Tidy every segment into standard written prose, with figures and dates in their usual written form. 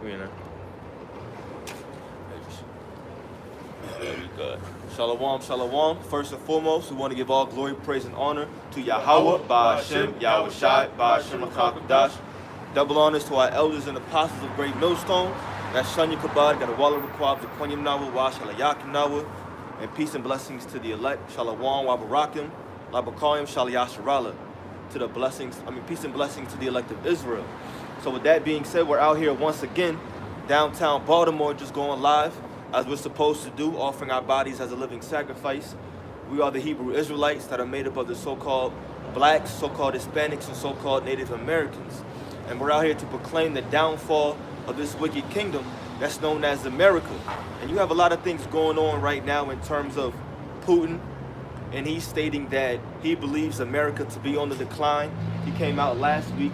You know. Very good. Shalom, shalom. First and foremost, we want to give all glory, praise, and honor to Yahweh, Ba'ashem, Yahweh Shai, Ba'ashem HaKadosh. Double honors to our elders and apostles of Great Millstone. That's Shanya Kabad, got a Walla Rakwab, the Kwanyam Nawa, Wa Shalayakim Nawa. And peace and blessings to the elect. Shalom, Wabarakim, Labakayim, Shalayasharala. To the blessings, peace and blessings to the elect of Israel. So with that being said, we're out here once again, downtown Baltimore, just going live, as we're supposed to do, offering our bodies as a living sacrifice. We are the Hebrew Israelites that are made up of the so-called blacks, so-called Hispanics, and so-called Native Americans. And we're out here to proclaim the downfall of this wicked kingdom that's known as America. And you have a lot of things going on right now in terms of Putin, and he's stating that he believes America to be on the decline. He came out last week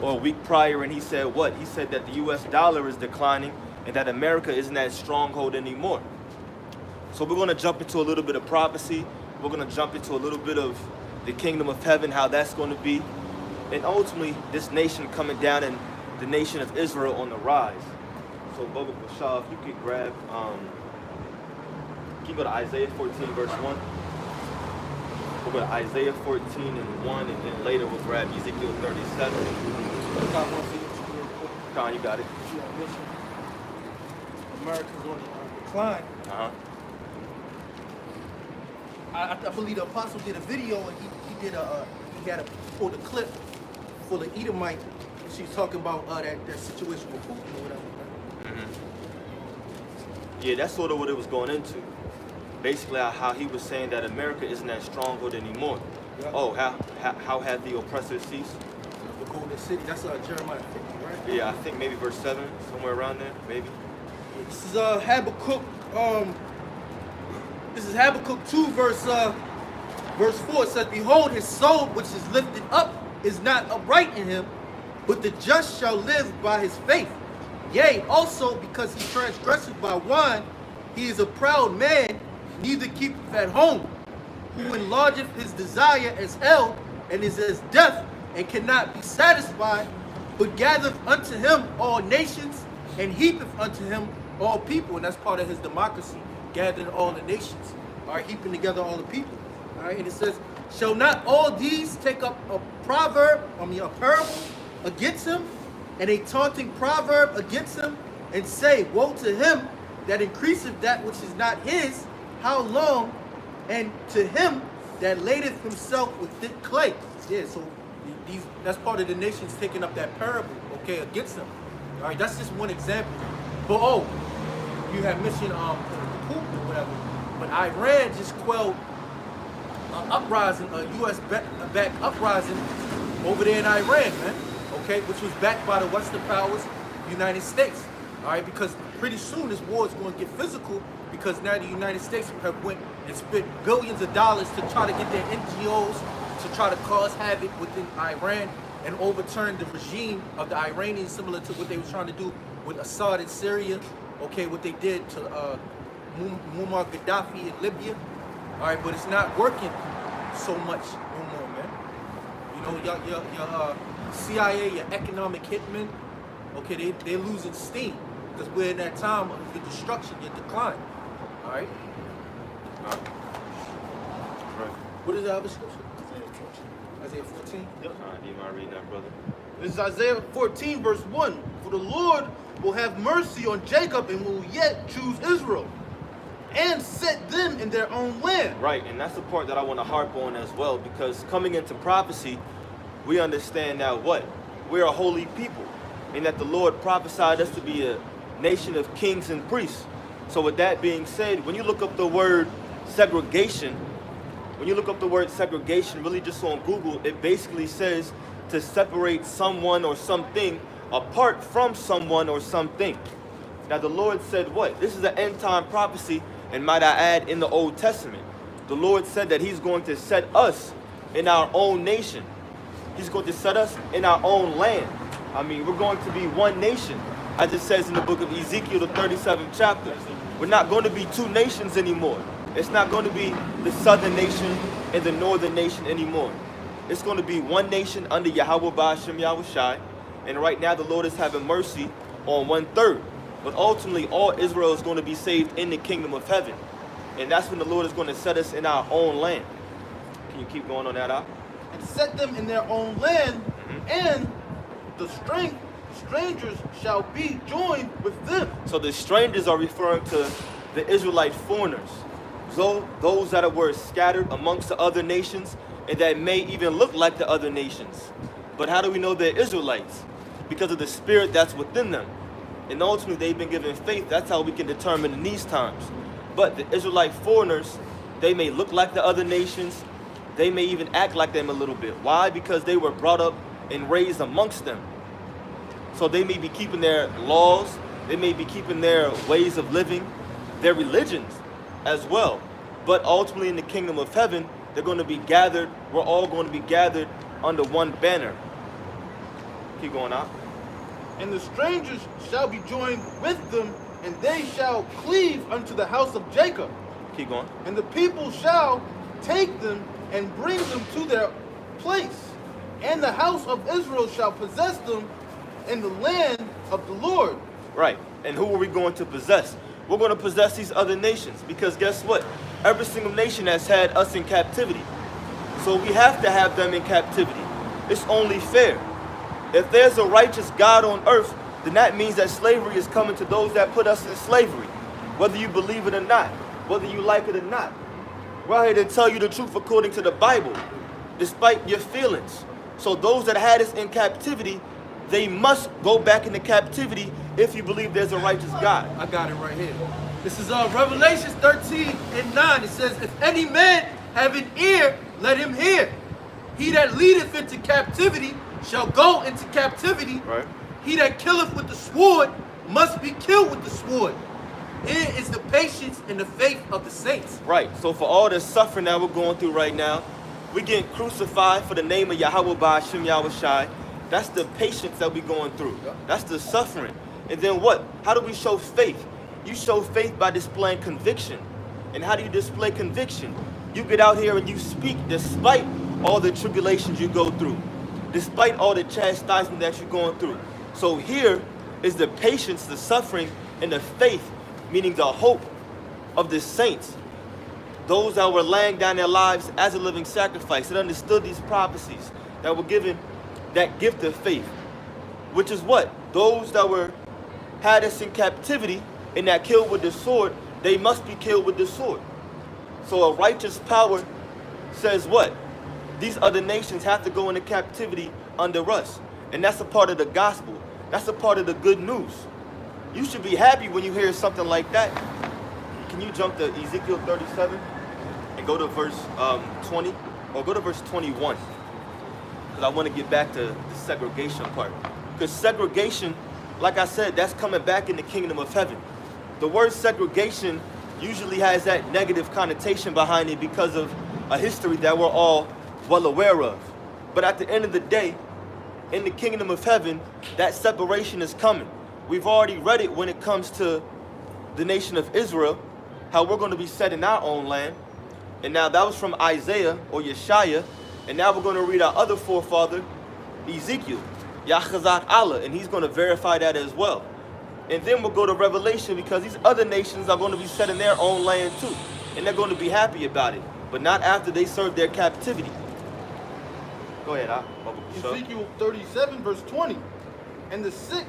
or a week prior and he said what? He said that the US dollar is declining and that America isn't that stronghold anymore. So we're going to jump into a little bit of prophecy. We're going to jump into a little bit of the kingdom of heaven, how that's going to be. And ultimately, this nation coming down and the nation of Israel on the rise. So Baba Bashar, if you could grab, can you go to Isaiah 14 verse 1? We'll go to Isaiah 14 and 1, and then later we'll grab Ezekiel 37. Con, you got it. America's on the decline. I believe the apostle did a video and he had pulled a clip for the Edomite, and she's talking about that situation with Putin or whatever. Yeah, that's sort of what it was going into. Basically, how he was saying that America isn't that stronghold anymore. Yeah. Oh, how have the oppressors ceased? The golden city. That's Jeremiah 50, right? Yeah, I think maybe verse 7, somewhere around there, maybe. This is Habakkuk. This is Habakkuk 2, verse 4. It says, "Behold, his soul which is lifted up is not upright in him, but the just shall live by his faith. Yea, also because he transgresseth by wine, he is a proud man, neither keepeth at home, who enlargeth his desire as hell, and is as death, and cannot be satisfied, but gathereth unto him all nations, and heapeth unto him all people." And that's part of his democracy, gathering all the nations, all right, heaping together all the people. All right, and it says, "Shall not all these take up a parable against him, and a taunting proverb against him, and say, Woe to him that increaseth that which is not his, how long? And to him that ladeth himself with thick clay." Yeah, so that's part of the nations taking up that parable, okay, against him. All right, that's just one example. But you had mentioned Putin or whatever, but Iran just quelled an uprising, a U.S.-backed uprising over there in Iran, man. Okay, which was backed by the Western powers, United States. All right, because pretty soon this war is going to get physical, because now the United States have went and spent billions of dollars to try to get their NGOs to try to cause havoc within Iran and overturn the regime of the Iranians, similar to what they were trying to do with Assad in Syria. Okay, what they did to Muammar Gaddafi in Libya. All right, but it's not working so much no more, man. You know, your CIA, your economic hitmen, okay, they're losing steam because we're in that time of your destruction, your decline. All right? Right. What is the other scripture? Isaiah 14? Yep. All right, do you mind reading that, brother? This is Isaiah 14, verse 1. "For the Lord will have mercy on Jacob and will yet choose Israel, and set them in their own land." Right, and that's the part that I want to harp on as well, because coming into prophecy, we understand now what? We're a holy people, and that the Lord prophesied us to be a nation of kings and priests. So with that being said, when you look up the word segregation, really just on Google, it basically says to separate someone or something apart from someone or something. Now the Lord said what? This is an end time prophecy, and might I add, in the Old Testament. The Lord said that he's going to set us in our own nation. He's going to set us in our own land. I mean, we're going to be one nation. As it says in the book of Ezekiel, the 37th chapter. We're not going to be two nations anymore. It's not going to be the southern nation and the northern nation anymore. It's going to be one nation under Yahweh Ba'ashem Yahweh Shai. And right now the Lord is having mercy on 1/3. But ultimately, all Israel is going to be saved in the kingdom of heaven. And that's when the Lord is going to set us in our own land. Can you keep going on that, Al? And set them in their own land, and the strangers shall be joined with them. So the strangers are referring to the Israelite foreigners. So those that were scattered amongst the other nations and that may even look like the other nations. But how do we know they're Israelites? Because of the spirit that's within them. And ultimately they've been given faith. That's how we can determine in these times. But the Israelite foreigners, they may look like the other nations. They may even act like them a little bit. Why? Because they were brought up and raised amongst them. So they may be keeping their laws. They may be keeping their ways of living, their religions as well. But ultimately in the kingdom of heaven, they're going to be gathered. We're all going to be gathered under one banner. Keep going out. And the strangers shall be joined with them, and they shall cleave unto the house of Jacob. Keep going. And the people shall take them and bring them to their place. And the house of Israel shall possess them in the land of the Lord. Right. And who are we going to possess? We're going to possess these other nations. Because guess what? Every single nation has had us in captivity. So we have to have them in captivity. It's only fair. If there's a righteous God on earth, then that means that slavery is coming to those that put us in slavery. Whether you believe it or not. Whether you like it or not. We're here to tell you the truth according to the Bible. Despite your feelings. So those that had us in captivity, they must go back into captivity if you believe there's a righteous God. I got it right here. This is Revelation 13:9. It says, if any man have an ear, let him hear. He that leadeth into captivity shall go into captivity. Right. He that killeth with the sword must be killed with the sword. Here is the patience and the faith of the saints. Right. So for all the suffering that we're going through right now, we getting crucified for the name of Yahweh by Hashem Yahweh Shai. That's the patience that we're going through. That's the suffering. And then what? How do we show faith? You show faith by displaying conviction. And how do you display conviction? You get out here and you speak despite all the tribulations you go through. Despite all the chastisement that you're going through. So here is the patience, the suffering, and the faith, meaning the hope of the saints. Those that were laying down their lives as a living sacrifice, that understood these prophecies, that were given that gift of faith. Which is what? Those that had us in captivity and that killed with the sword, they must be killed with the sword. So a righteous power says what? These other nations have to go into captivity under us. And that's a part of the gospel. That's a part of the good news. You should be happy when you hear something like that. Can you jump to Ezekiel 37 and go to verse 20? Or go to verse 21. Because I want to get back to the segregation part. Because segregation, like I said, that's coming back in the kingdom of heaven. The word segregation usually has that negative connotation behind it because of a history that we're all well aware of. But at the end of the day, in the kingdom of heaven, that separation is coming. We've already read it when it comes to the nation of Israel, how we're going to be set in our own land. And now that was from Isaiah or Yeshaya. And now we're going to read our other forefather, Ezekiel, Yahazat Allah, and he's going to verify that as well. And then we'll go to Revelation because these other nations are going to be set in their own land too. And they're going to be happy about it, but not after they serve their captivity. Go ahead, Ezekiel 37, verse 20. And the sixth,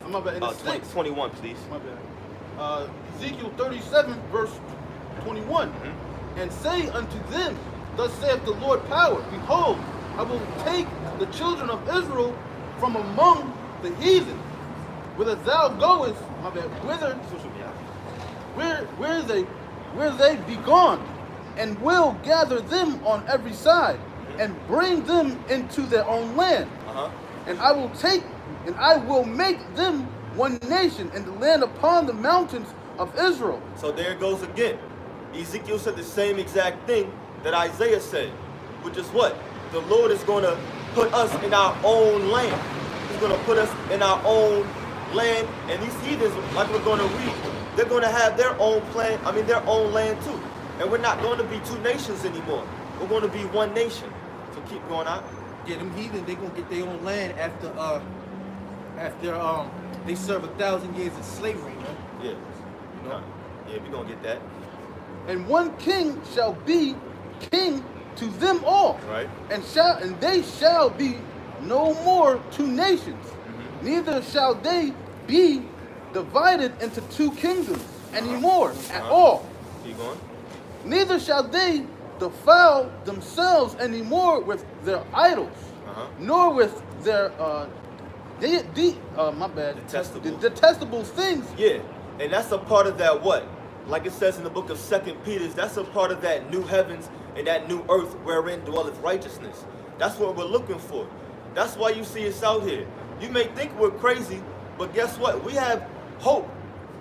my bad, and the 21, please. My bad. Ezekiel 37, verse 21. And say unto them, thus saith the Lord power, behold, I will take the children of Israel from among the heathen, whither thou goest, my bad, where they be gone, and will gather them on every side, and bring them into their own land. And I will make them one nation in the land upon the mountains of Israel. So there it goes again. Ezekiel said the same exact thing that Isaiah said, which is what? The Lord is going to put us in our own land. He's going to put us in our own land, and these heathens, like we're going to read, they're going to have their own plan, their own land too. And we're not going to be two nations anymore. We're going to be one nation. So keep going out. Yeah, them heathen, they gonna get their own land after after they serve 1,000 years of slavery, man. Yeah. You know? Yeah, we're gonna get that. And one king shall be king to them all, Right. and they shall be no more two nations, neither shall they be divided into two kingdoms anymore at all. Keep going. Neither shall they defile themselves anymore with their idols, nor with their detestable things. Yeah, and that's a part of that what? Like it says in the book of 2 Peter, that's a part of that new heavens and that new earth wherein dwelleth righteousness. That's what we're looking for. That's why you see us out here. You may think we're crazy, but guess what? We have hope.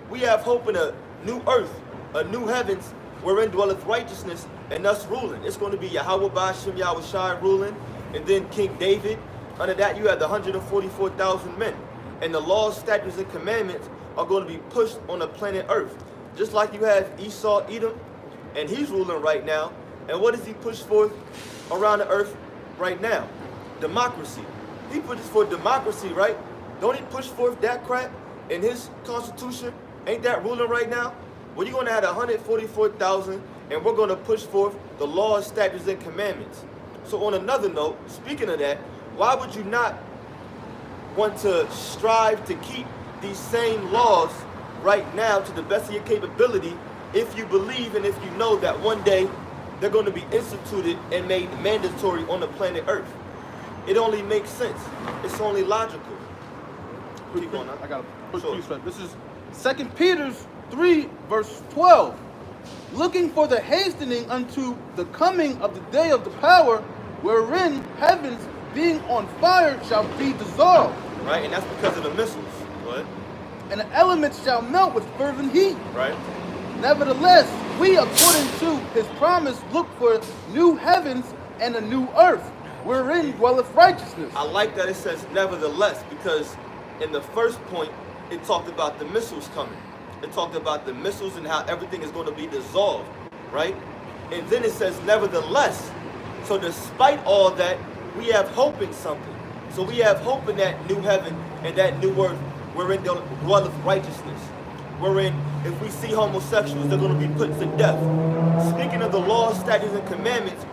We have hope in a new earth, a new heavens wherein dwelleth righteousness, and us ruling. It's going to be Yahweh Ba'ashem Yahweh Shai ruling, and then King David. Under that, you have the 144,000 men. And the laws, statutes, and commandments are going to be pushed on the planet Earth. Just like you have Esau, Edom, and he's ruling right now. And what does he push forth around the earth right now? Democracy. He pushes for democracy, right? Don't he push forth that crap in his constitution? Ain't that ruling right now? Well, you're going to have 144,000, and we're going to push forth the laws, statutes, and commandments. So on another note, speaking of that, why would you not want to strive to keep these same laws right now to the best of your capability if you believe and if you know that one day they're going to be instituted and made mandatory on the planet Earth? It only makes sense. It's only logical. Keep going now. I got a quick Sure. precept. This is 2 Peter 3, verse 12. Looking for the hastening unto the coming of the day of the power, wherein heavens being on fire shall be dissolved. Right, and that's because of the missiles. What? And the elements shall melt with fervent heat. Right. Nevertheless, we, according to his promise, look for new heavens and a new earth, wherein dwelleth righteousness. I like that it says nevertheless, because in the first point, it talked about the missiles coming. It talked about the missiles and how everything is going to be dissolved, right? And then it says nevertheless. So despite all that, we have hope in something. So we have hope in that new heaven and that new earth wherein dwelleth righteousness. Wherein if we see homosexuals, they're going to be put to death. Speaking of the laws, statutes, and commandments,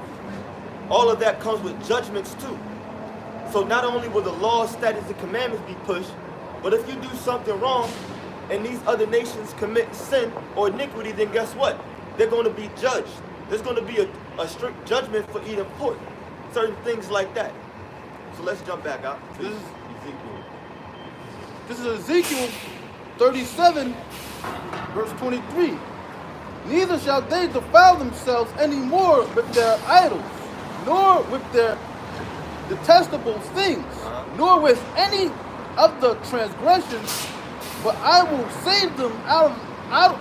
all of that comes with judgments too. So not only will the laws, statutes, and commandments be pushed, but if you do something wrong and these other nations commit sin or iniquity, then guess what? They're going to be judged. There's going to be a strict judgment for eating pork. Certain things like that. So let's jump back out to Ezekiel. This is Ezekiel 37, verse 23. Neither shall they defile themselves any more with their idols, nor with their detestable things, nor with any of the transgressions, but I will save them out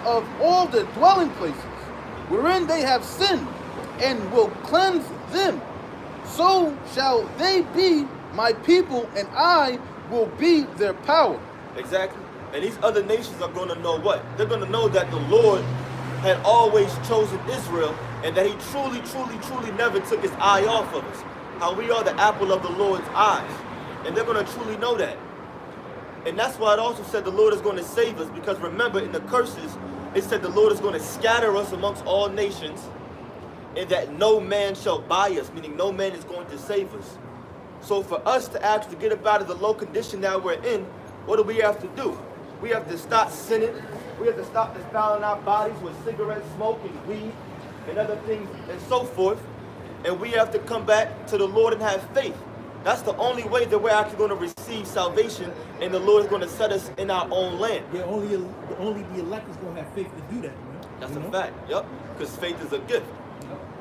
of all their dwelling places, wherein they have sinned, and will cleanse them. So shall they be my people, and I will be their power. Exactly. And these other nations are going to know what? They're going to know that the Lord had always chosen Israel, and that he truly, truly, truly never took his eye off of us. How we are the apple of the Lord's eyes. And they're going to truly know that. And that's why it also said the Lord is going to save us, because remember in the curses, it said the Lord is going to scatter us amongst all nations, and that no man shall buy us, meaning no man is going to save us. So for us to actually get up out of the low condition that we're in, what do we have to do? We have to stop sinning. We have to stop defiling our bodies with cigarette smoke and weed and other things and so forth. And we have to come back to the Lord and have faith. That's the only way that we're actually going to receive salvation, and the Lord is going to set us in our own land. Yeah, only the elect is going to have faith to do that, man. That's a fact, yep. Because faith is a gift.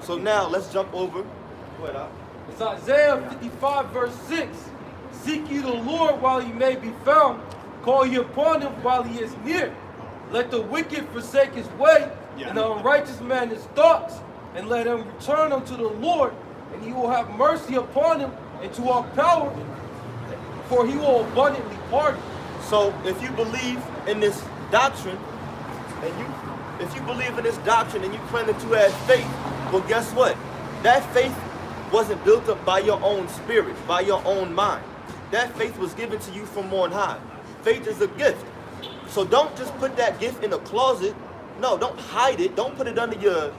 So now let's jump over. Go ahead, Al. It's Isaiah 55, verse 6. Seek ye the Lord while he may be found. Call ye upon him while he is near. Let the wicked forsake his way, and the unrighteous man his thoughts, and let him return unto the Lord, and he will have mercy upon him and to all power, for he will abundantly pardon. So if you believe in this doctrine, if you believe in this doctrine and you claim that you have faith, well, guess what? That faith wasn't built up by your own spirit, by your own mind. that faith was given to you from on high. Faith is a gift. So don't just put that gift in a closet. No, don't hide it. Don't put it under your,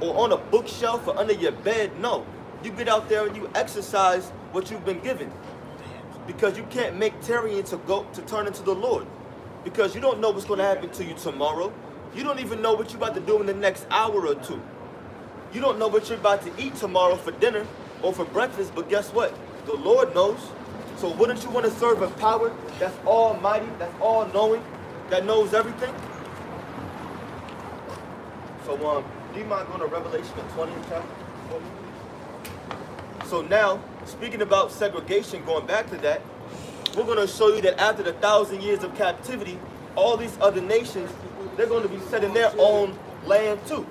or on a bookshelf or under your bed. No, you get out there and you exercise what you've been given. Because you can't make Tyrion to turn into the Lord. Because you don't know what's going to happen to you tomorrow. You don't even know what you're about to do in the next hour or two. You don't know what you're about to eat tomorrow for dinner or for breakfast, but guess what? The Lord knows. So wouldn't you want to serve a power that's almighty, that's all-knowing, that knows everything? So do you mind going to Revelation, the 20th chapter? So now, speaking about segregation, going back to that, we're going to show you that after the 1,000 years of captivity, all these other nations, they're going to be set in their own land too.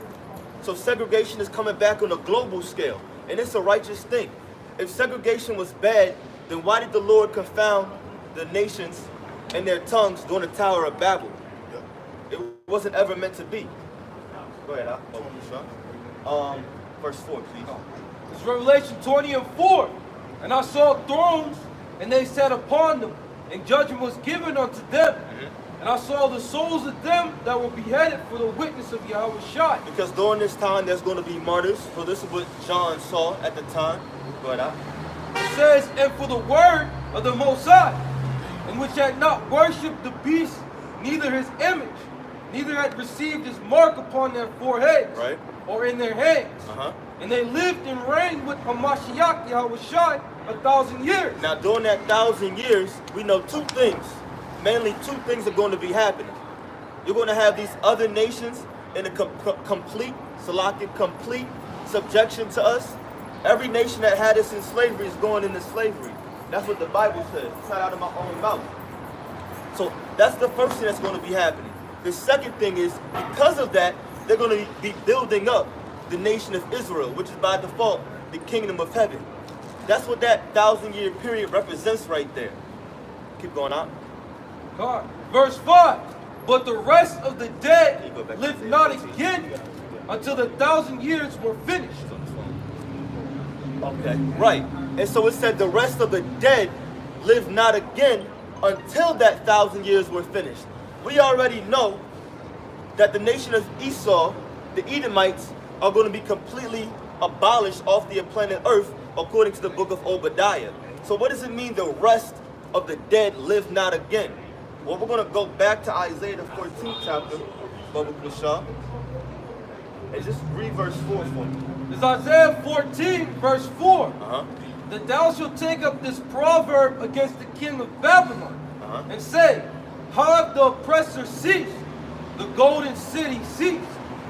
So segregation is coming back on a global scale, and it's a righteous thing. If segregation was bad, then why did the Lord confound the nations and their tongues during the Tower of Babel? It wasn't ever meant to be. Go ahead, verse 4, please. It's Revelation 20:4. And I saw thrones, and they sat upon them, and judgment was given unto them. And I saw the souls of them that were beheaded for the witness of Yahweh. Because during this time, there's going to be martyrs. So this is what John saw at the time. Go ahead. It says, and for the word of the Most High, and which had not worshipped the beast, neither his image, neither had received his mark upon their foreheads, right, or in their hands. And they lived and reigned with Hamashiach Yahweh 1,000 years. Now during that 1,000 years, we know two things. Mainly two things are going to be happening. You're going to have these other nations in a complete subjection to us. Every nation that had us in slavery is going into slavery. That's what the Bible says. It's not out of my own mouth. So that's the first thing that's going to be happening. The second thing is, because of that, they're going to be building up the nation of Israel, which is by default the kingdom of heaven. That's what that 1,000-year period represents right there. Keep going on. God. Verse 5. But the rest of the dead lived not again until the 1,000 years were finished. Okay, right. And so it said the rest of the dead lived not again until that 1,000 years were finished. We already know that the nation of Esau, the Edomites, are going to be completely abolished off the planet Earth according to the book of Obadiah. So what does it mean the rest of the dead live not again? Well, we're going to go back to Isaiah the 14th chapter, Baba Bashar, and just read verse 4 for me. It's Isaiah 14, verse 4. That thou shalt take up this proverb against the king of Babylon, and say, how hath the oppressor ceased? The golden city ceased.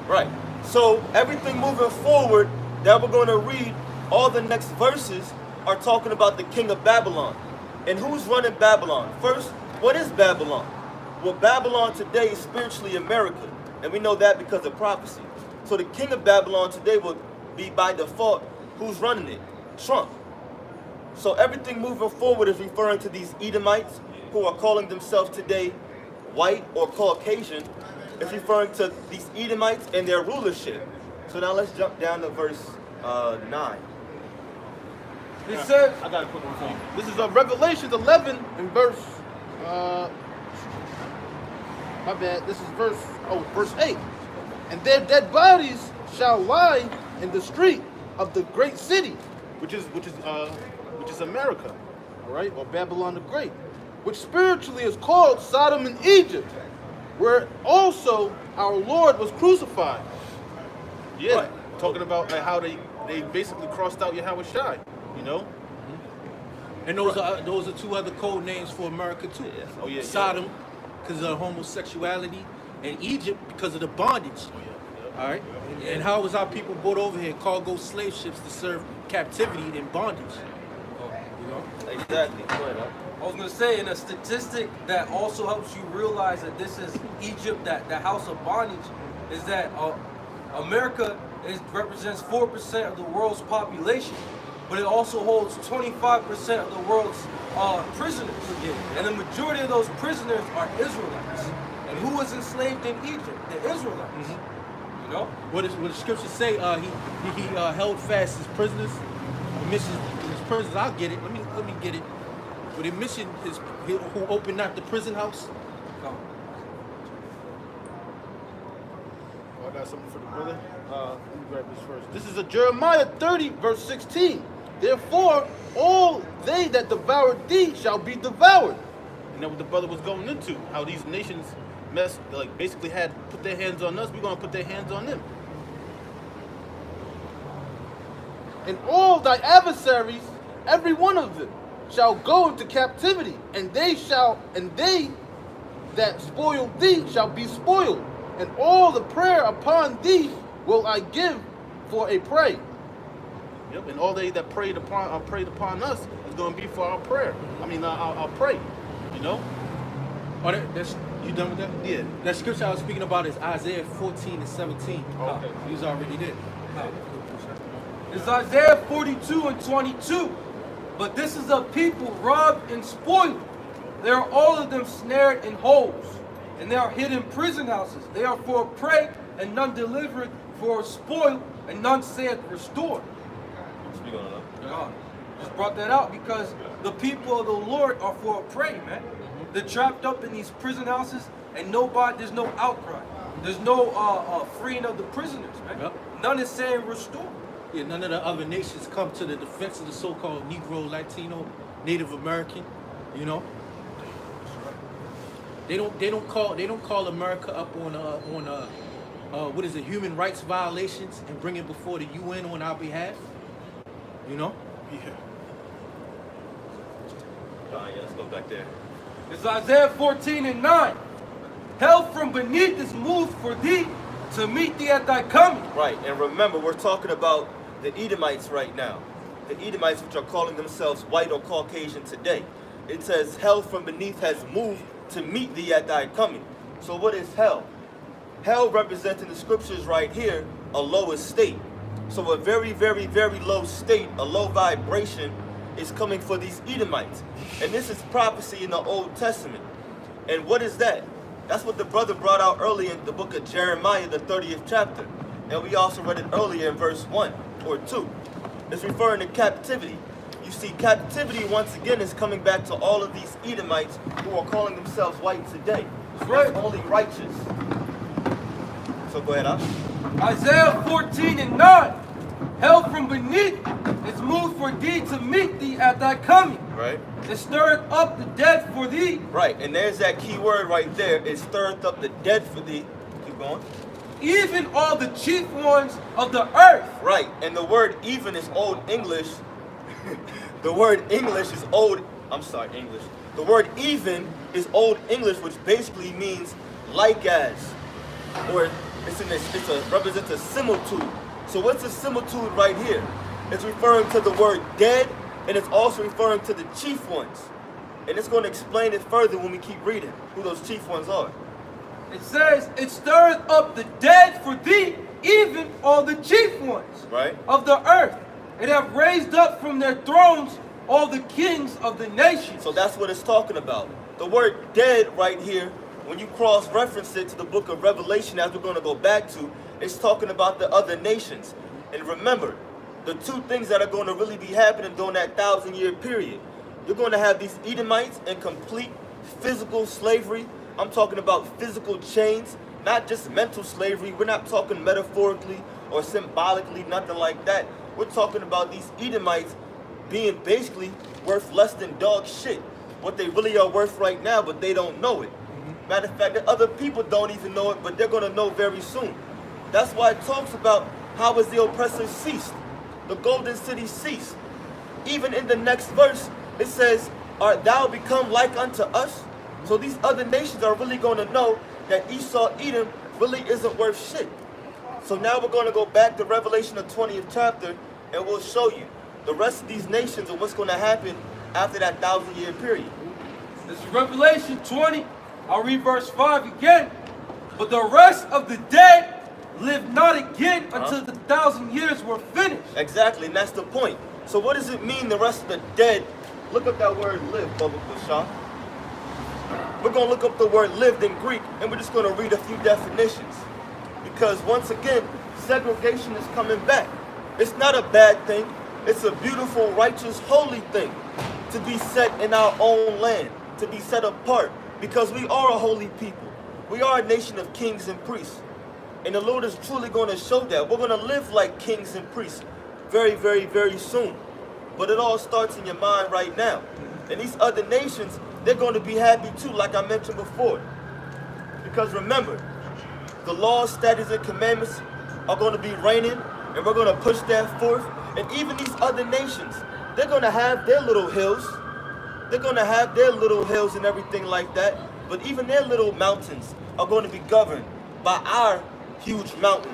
Right. So everything moving forward that we're going to read, all the next verses are talking about the king of Babylon. And who's running Babylon? First, what is Babylon? Well, Babylon today is spiritually America. And we know that because of prophecy. So the king of Babylon today will be by default, who's running it? Trump. So everything moving forward is referring to these Edomites who are calling themselves today white or Caucasian. It's referring to these Edomites and their rulership. So now let's jump down to verse 9. It says, I got a quick one for you. This is Revelation 11 and verse, my bad, this is verse 8. And their dead bodies shall lie in the street of the great city, which is America, all right, or Babylon the Great, which spiritually is called Sodom and Egypt, where also our Lord was crucified. Yeah, Right. Talking about like how they basically crossed out Yahweh Shai, you know. And those are two other code names for America too. Yes. Oh, yeah, Sodom, because of homosexuality, and Egypt because of the bondage. All right. And how was our people brought over here, cargo slave ships to serve captivity and bondage? You know. Exactly. Go ahead, I was going to say, and a statistic that also helps you realize that this is Egypt, that the house of bondage, is that America represents 4% of the world's population, but it also holds 25% of the world's prisoners. And the majority of those prisoners are Israelites. And who was enslaved in Egypt? The Israelites. You know? What does the scripture say? He held fast his prisoners, his prisoners. I'll get it. Let me get it. But it mentioned who opened not the prison house. Come. Oh, I got something for the brother. Let me grab this first. This is a Jeremiah 30, verse 16. Therefore, all they that devoured thee shall be devoured. And that's what the brother was going into. How these nations basically had put their hands on us. We're going to put their hands on them. And all thy adversaries, every one of them, shall go into captivity, and they that spoil thee shall be spoiled, and all the prayer upon thee will I give for a prey. Yep, and all they that prayed upon us is going to be for our prayer. I mean, our pray. You know. Oh, that's you done with that? Yeah. That scripture I was speaking about is Isaiah 14 and 17. Okay. He was already there. It's Isaiah 42 and 22. But this is a people robbed and spoiled. They are all of them snared in holes, and they are hid in prison houses. They are for a prey, and none delivered, for a spoil, and none saith restore. Speak on it. God just brought that out because the people of the Lord are for a prey, man. They're trapped up in these prison houses, and there's no outcry. There's no freeing of the prisoners, man. Yep. None is saying restore. Yeah, none of the other nations come to the defense of the so-called Negro, Latino, Native American. You know, they don't call America up on what is it, human rights violations and bring it before the UN on our behalf. You know. Yeah. Yeah, let's go back there. It's Isaiah 14 and 9. Hell from beneath is moved for thee to meet thee at thy coming. Right, and remember, we're talking about the Edomites right now. The Edomites, which are calling themselves white or Caucasian today. It says, hell from beneath has moved to meet thee at thy coming. So what is hell? Hell represents in the scriptures right here a lowest state. So a very, very, very low state, a low vibration is coming for these Edomites. And this is prophecy in the Old Testament. And what is that? That's what the brother brought out earlier in the book of Jeremiah, the 30th chapter. And we also read it earlier in verse 1 or 2. It's referring to captivity. You see, captivity once again is coming back to all of these Edomites who are calling themselves white today. Right. That's only righteous. So go ahead, Ash. Isaiah 14 and 9. Hell from beneath is moved for thee to meet thee at thy coming. Right. It stirreth up the dead for thee. Right, and there's that key word right there. It stirreth up the dead for thee. Keep going. Even all the chief ones of the earth. Right, and the word even is Old English. The word English is Old, I'm sorry, English. The word even is Old English, which basically means like as. Or it represents a similitude. So what's a similitude right here? It's referring to the word dead, and it's also referring to the chief ones. And it's going to explain it further when we keep reading who those chief ones are. It says, it stirreth up the dead for thee, even all the chief ones Right. of the earth. It have raised up from their thrones all the kings of the nations. So that's what it's talking about. The word dead right here, when you cross-reference it to the book of Revelation, as we're going to go back to, it's talking about the other nations. And remember, the two things that are going to really be happening during that 1,000-year period. You're going to have these Edomites in complete physical slavery. I'm talking about physical chains, not just mental slavery. We're not talking metaphorically or symbolically, nothing like that. We're talking about these Edomites being basically worth less than dog shit. What they really are worth right now, but they don't know it. Matter of fact, the other people don't even know it, but they're going to know very soon. That's why it talks about how has the oppressor ceased. The golden city ceased. Even in the next verse, it says, art thou become like unto us? So these other nations are really going to know that Esau, Edom, really isn't worth shit. So now we're going to go back to Revelation, the 20th chapter, and we'll show you the rest of these nations and what's going to happen after that 1,000-year period. This is Revelation 20. I'll read verse 5 again. But the rest of the dead live not again until the 1,000 years were finished. Exactly, and that's the point. So what does it mean, the rest of the dead? Look up that word live, Bubba Kushan. We're going to look up the word lived in Greek, and we're just going to read a few definitions. Because once again, segregation is coming back. It's not a bad thing. It's a beautiful, righteous, holy thing. to be set in our own land, to be set apart, because we are a holy people. We are a nation of kings and priests. And the Lord is truly going to show that. We're going to live like kings and priests very, very, very soon. But it all starts in your mind right now. And these other nations, they're going to be happy too, like I mentioned before. Because remember, the laws, statutes, and commandments are going to be reigning, and we're going to push that forth. And even these other nations, they're going to have their little hills. They're going to have their little hills and everything like that. But even their little mountains are going to be governed by our huge mountain,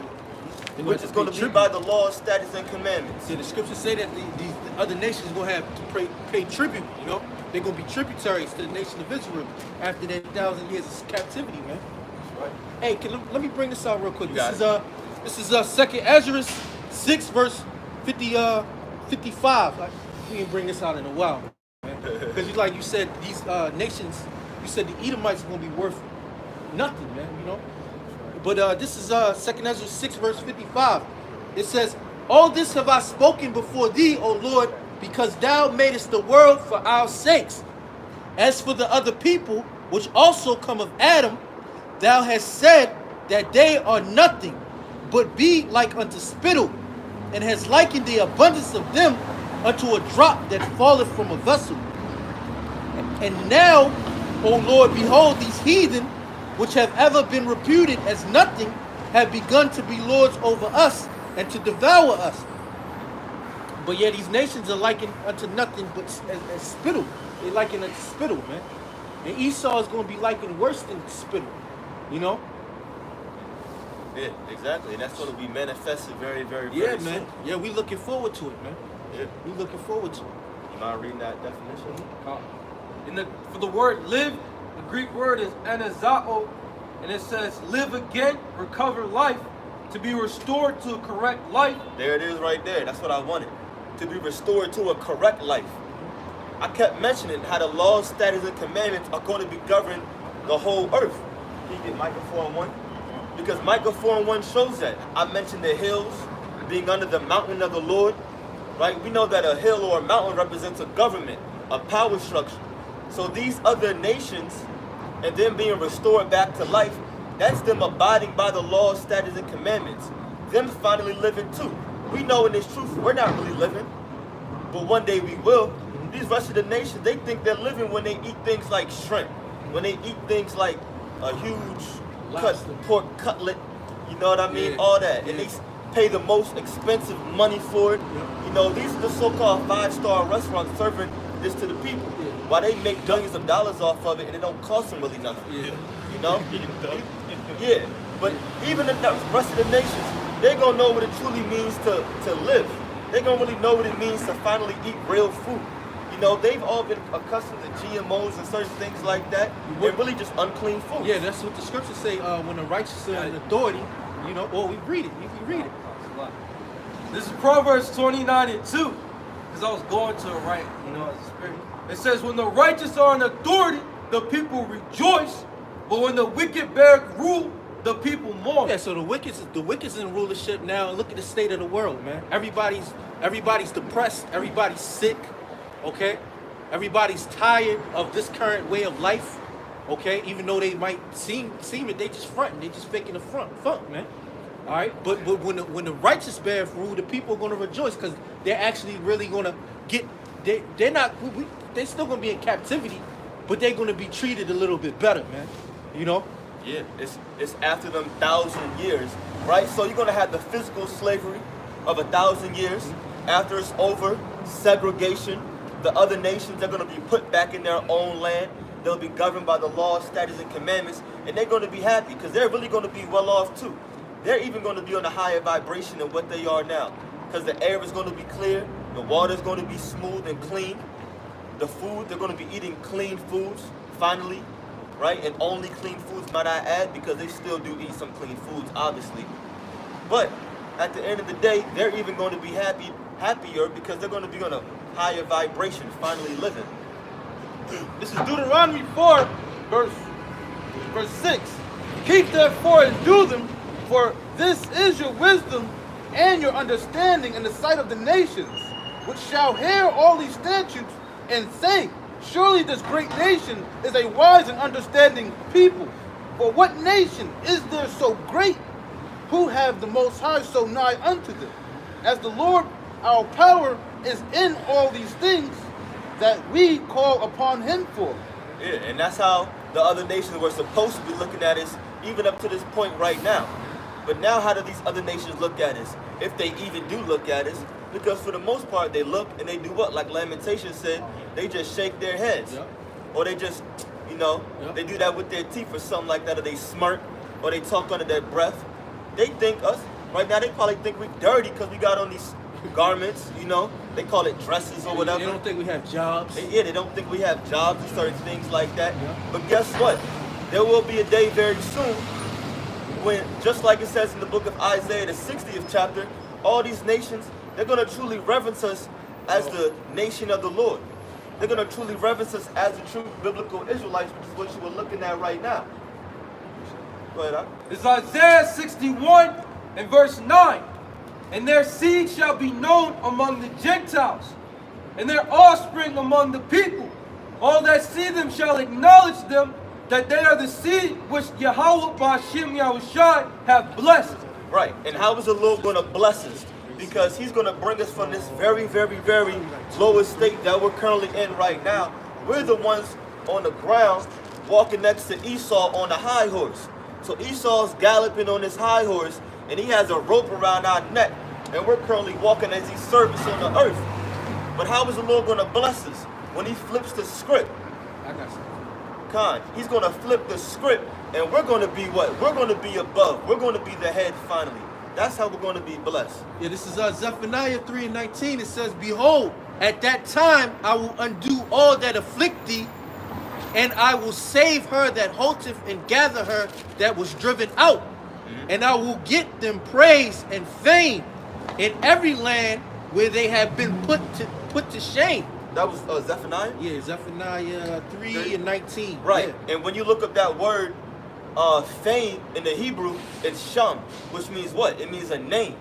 which is going to be by the laws, statutes, and commandments. See, the scriptures say that these other nations are going to have to pay tribute, you know? They're going to be tributaries to the nation of Israel after their 1,000 years of captivity, man. Right. Hey, let me bring this out real quick. This This is 2nd Ezra 6 verse 55. Like, we didn't bring this out in a while, man. Because like you said, these nations, you said the Edomites are going to be worth nothing, man, you know? But this is 2nd Ezra 6 verse 55. It says, all this have I spoken before thee, O Lord, because thou madest the world for our sakes. As for the other people, which also come of Adam, thou hast said that they are nothing, but be like unto spittle, and hast likened the abundance of them unto a drop that falleth from a vessel. And now, O Lord, behold, these heathen, which have ever been reputed as nothing, have begun to be lords over us and to devour us. But yet these nations are likened unto nothing but as spittle. They liken unto spittle, man. And Esau is going to be likened worse than spittle, you know? Yeah, exactly. And that's going to be manifested very, very, very Yeah, soon. man. Yeah, we looking forward to it, man. Yeah. We looking forward to it. You mind reading that definition? For the word live, the Greek word is anazao, and it says live again, recover life, to be restored to a correct life. There it is right there. That's what I wanted. To be restored to a correct life. I kept mentioning how the laws, statutes, and commandments are going to be governing the whole earth. Can you get Micah 4:1? Because Micah 4:1 shows that. I mentioned the hills being under the mountain of the Lord. Right? We know that a hill or a mountain represents a government, a power structure. So these other nations and them being restored back to life, that's them abiding by the laws, statutes, and commandments. Them finally living too. We know in this truth, we're not really living, but one day we will. These rest of the nations, they think they're living when they eat things like shrimp, when they eat things like a huge pork cutlet, you know what I mean? Yeah. All that. Yeah. And they pay the most expensive money for it. Yeah. You know, these are the so-called 5-star restaurants serving this to the people. Yeah. While they make billions of dollars off of it and it don't cost them really nothing. Yeah. You know? Yeah. But even the rest of the nations, they're going to know what it truly means to live. They're going to really know what it means to finally eat real food. You know, they've all been accustomed to GMOs and certain things like that. They're really just unclean food. Yeah, that's what the scriptures say. When the righteous are in authority, you know, well, we read it. You can read it. This is Proverbs 29:2, because I was going to it right, you know, as a spirit. It says, when the righteous are in authority, the people rejoice, but when the wicked bear rule, the people mourn. Yeah, so the wicked's in rulership now. Look at the state of the world, man. Everybody's depressed. Everybody's sick. Okay, everybody's tired of this current way of life. Okay, even though they might seem it, they just fronting. They just faking the funk, man. All right, but when the righteous bear rule, the people are gonna rejoice because they're actually really gonna get. They're still gonna be in captivity, but they're gonna be treated a little bit better, man. You know. Yeah, it's after them 1,000 years, right? So you're gonna have the physical slavery of 1,000 years. After it's over, segregation. The other nations are gonna be put back in their own land. They'll be governed by the laws, statutes, and commandments, and they're gonna be happy because they're really gonna be well off too. They're even gonna be on a higher vibration than what they are now, because the air is gonna be clear, the water is gonna be smooth and clean. The food, they're gonna be eating clean foods finally. Right? And only clean foods, might I add, because they still do eat some clean foods, obviously. But at the end of the day, they're even going to be happier because they're going to be on a higher vibration, finally living. This is Deuteronomy 4, verse 6. Keep therefore and do them, for this is your wisdom and your understanding in the sight of the nations, which shall hear all these statutes and say, surely this great nation is a wise and understanding people. For what nation is there so great, who have the Most High so nigh unto them? As the Lord our power is in all these things that we call upon him for. Yeah, and that's how the other nations were supposed to be looking at us, even up to this point right now. But now how do these other nations look at us, if they even do look at us? Because for the most part, they look and they do what? Like Lamentations said, they just shake their heads. Yep. Or they just, you know, Yep. they do that with their teeth or something like that, or they smirk, or they talk under their breath. They think us, right now they probably think we're dirty because we got on these garments, you know, they call it dresses or whatever. They don't think we have jobs. Yeah, they don't think we have jobs and certain things like that. Yeah. But guess what? There will be a day very soon when, just like it says in the book of Isaiah, the 60th chapter, all these nations, they're going to truly reverence us as the nation of the Lord. They're going to truly reverence us as the true biblical Israelites, which is what you were looking at right now. Go ahead, Ak. It's Isaiah 61 and verse 9. And their seed shall be known among the Gentiles, and their offspring among the people. All that see them shall acknowledge them, that they are the seed which Yahweh Ba'ashem Yahushai have blessed. Right, and how is the Lord going to bless us? Because he's going to bring us from this very, very, very lowest state that we're currently in right now. We're the ones on the ground walking next to Esau on the high horse. So Esau's galloping on his high horse, and he has a rope around our neck, and we're currently walking as his servants on the earth. But how is the Lord going to bless us? When he flips the script. I got something. Khan, he's going to flip the script, and we're going to be what? We're going to be above. We're going to be the head finally. That's how we're going to be blessed. Yeah, this is Zephaniah 3:19. It says, behold, at that time I will undo all that afflict thee, and I will save her that halteth and gather her that was driven out. And I will get them praise and fame in every land where they have been put to shame. That was Zephaniah? Yeah, Zephaniah 3:19. Right. Yeah. And when you look up that word, fame in the Hebrew, it's sham, which means what? It means a name.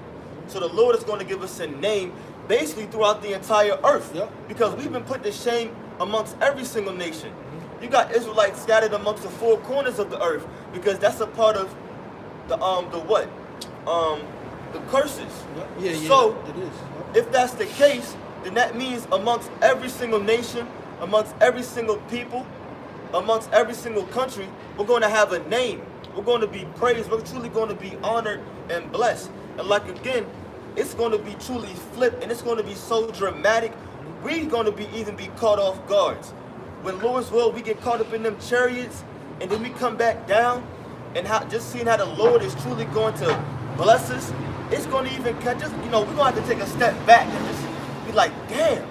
So the Lord is going to give us a name basically throughout the entire earth. Yep. Because we've been put to shame amongst every single nation. You got Israelites scattered amongst the four corners of the earth because that's a part of the what? The curses. Yeah, yeah, So it is. if that's the case, then that means amongst every single nation, amongst every single people, amongst every single country, we're going to have a name. We're going to be praised. We're truly going to be honored and blessed. And like again, it's going to be truly flipped, and it's going to be so dramatic. We're going to be even be caught off guards. When Lord's will, we get caught up in them chariots, and then we come back down, and just seeing how the Lord is truly going to bless us, it's going to even catch us. You know, we're going to have to take a step back and just be like, damn.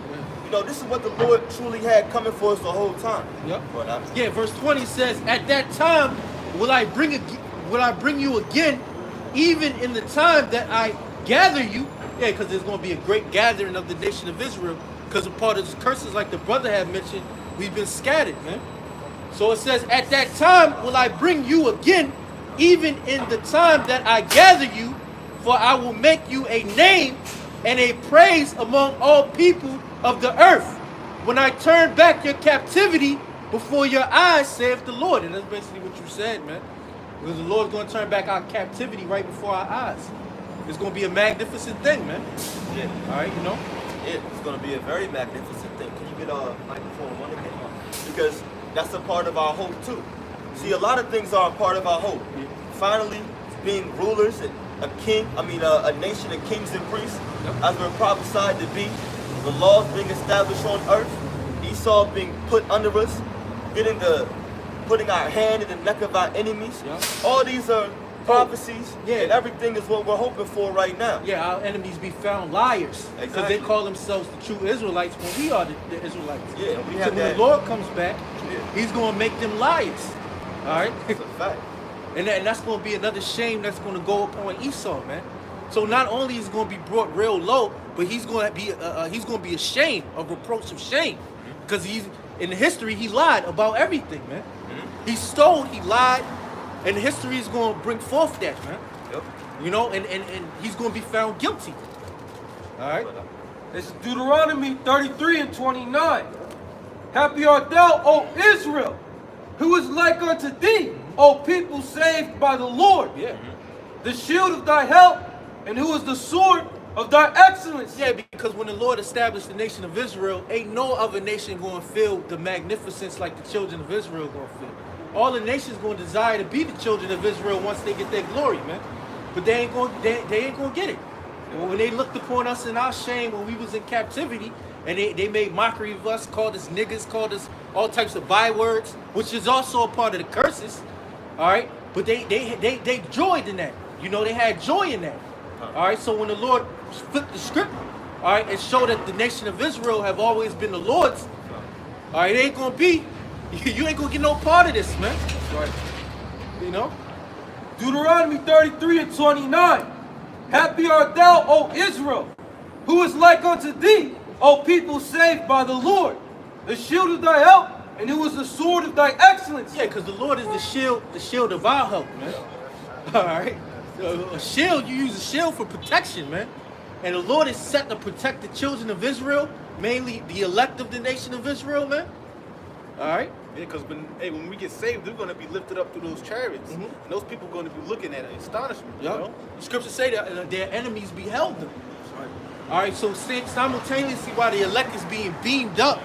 You know, this is what the Lord truly had coming for us the whole time. Yep. But, Yeah, verse 20 says, at that time will I bring you again, even in the time that I gather you. Yeah, because there's going to be a great gathering of the nation of Israel, because a part of the curses, like the brother had mentioned, we've been scattered, man. So it says, at that time will I bring you again, even in the time that I gather you, for I will make you a name and a praise among all people of the earth, when I turn back your captivity before your eyes, saith the Lord. And that's basically what you said, man. Because the Lord's going to turn back our captivity right before our eyes. It's going to be a magnificent thing, man. yeah. All right, you know? It's going to be a very magnificent thing. Can you get a microphone one again? Because that's a part of our hope too. See, a lot of things are a part of our hope. Finally, being rulers and a nation of kings and priests, as we're prophesied to be. The laws being established on earth. Esau being put under us, putting our hand in the neck of our enemies. Yeah. All these are prophecies, Yeah. and everything is what we're hoping for right now. Yeah, our enemies be found liars. Because Exactly. they call themselves the true Israelites when we are the Israelites. Yeah, we So have when that. the Lord comes back, Yeah. he's going to make them liars. All right? It's a fact. And that's going to be another shame that's going to go upon Esau, man. So not only is he going to be brought real low, but he's going to be ashamed, of reproach of shame, because he's in history he lied about everything, man. He stole, he lied, and history is going to bring forth that, man. Yep. You know, and he's going to be found guilty. All right. It's Deuteronomy 33 and 29. Happy art thou, O Israel, who is like unto thee, O people saved by the Lord. Yeah. The shield of thy help, and who is the sword of thy excellence. Yeah, because when the Lord established the nation of Israel, ain't no other nation going to feel the magnificence like the children of Israel going to feel. All the nations going to desire to be the children of Israel once they get their glory, man. But they ain't going to get it. And when they looked upon us in our shame when we was in captivity, and they made mockery of us, called us niggas, called us all types of bywords, which is also a part of the curses, all right? But they joyed in that. You know, they had joy in that. All right, so when the Lord flipped the script, all right, and showed that the nation of Israel have always been the Lord's, all right, it ain't gonna be, you ain't gonna get no part of this, man. Right. You know? Deuteronomy 33 and 29. Happy art thou, O Israel, who is like unto thee, O people saved by the Lord, the shield of thy help, and who is the sword of thy excellence. Yeah, because the Lord is the shield of our help, man. All right? A shield, you use a shield for protection, man. And the Lord is set to protect the children of Israel, mainly the elect of the nation of Israel, man. All right? Yeah, because when we get saved, they're going to be lifted up through those chariots. And those people are going to be looking at it in astonishment, you know? The scriptures say that their enemies beheld them. All right, so simultaneously while the elect is being beamed up,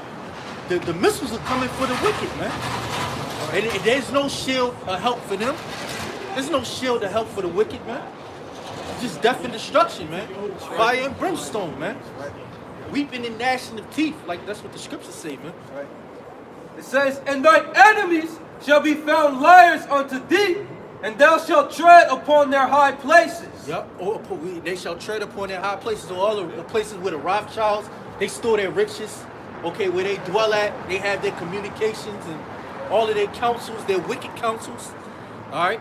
the missiles are coming for the wicked, man. And there's no shield of help for them. There's no shield of help for the wicked, man. It's just death and destruction, man. Fire and brimstone, man. Weeping and gnashing of teeth, like that's what the scriptures say, man. It says, and thine enemies shall be found liars unto thee, and thou shalt tread upon their high places. Yep. They shall tread upon their high places. So all the places where the Rothschilds, they store their riches. Okay, where they dwell at, they have their communications and all of their counsels, their wicked counsels. All right.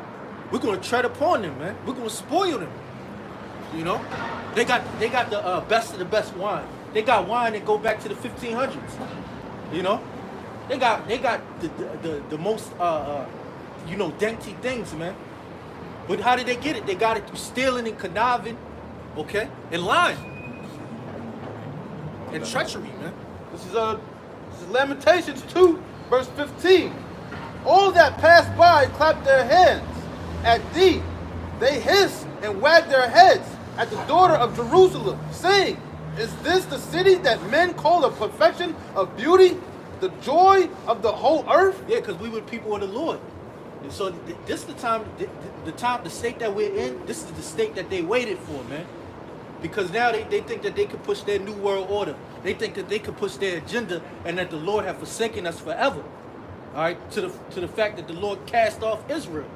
We're gonna tread upon them, man. We're gonna spoil them. You know, they got the best of the best wine. They got wine that go back to the 1500s. You know, they got the most you know, dainty things, man. But how did they get it? They got it through stealing and conniving, okay, and lying and treachery, man. This is Lamentations 2, verse 15. All that passed by clapped their hands at thee. They hissed and wagged their heads at the daughter of Jerusalem, saying, is this the city that men call the perfection of beauty, the joy of the whole earth? Yeah, because we were people of the Lord. And so this is the time, the state that we're in, this is the state that they waited for, man. Because now they think that they could push their new world order. They think that they could push their agenda and that the Lord have forsaken us forever. All right, to the fact that the Lord cast off Israel.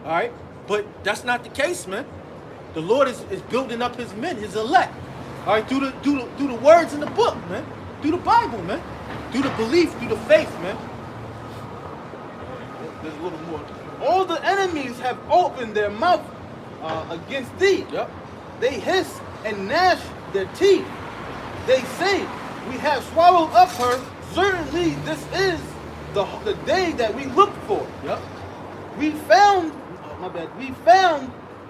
All right, but that's not the case, man. The Lord is building up his men, his elect. All right, through the words in the book, man. Through the Bible, man. Through the belief, through the faith, man. There's a little more. All the enemies have opened their mouth against thee. Yep. They hiss and gnash their teeth. They say, we have swallowed up her. Certainly this is the day that we looked for. Yep. We found,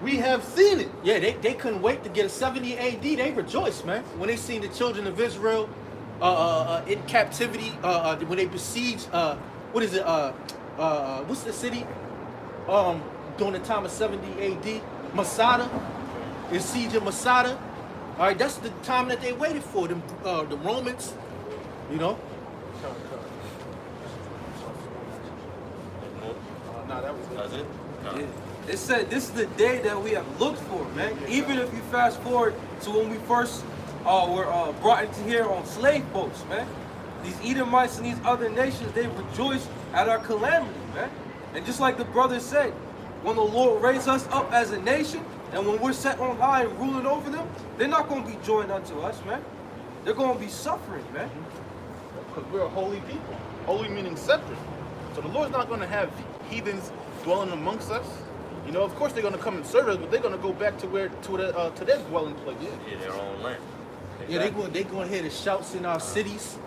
we have seen it. Yeah, they couldn't wait to get a 70 AD. They rejoiced, man, when they seen the children of Israel in captivity, when they besieged, what is it, what's the city during the time of 70 AD? Masada, the siege of Masada. All right, that's the time that they waited for, them, the Romans, you know. That's it? Yeah. It said this is the day that we have looked for, man. Even if you fast forward to when we first were brought into here on slave boats, man. These Edomites and these other nations, they rejoice at our calamity, man. And just like the brother said, when the Lord raised us up as a nation, and when we're set on high and ruling over them, they're not going to be joined unto us, man. They're going to be suffering, man. Because we're a holy people. Holy meaning separate. So the Lord's not going to have heathens dwelling amongst us. You know, of course they're going to come and serve us, but they're going to go back to their dwelling place. Yeah, their own land. Yeah, they going to hear the shouts in our cities.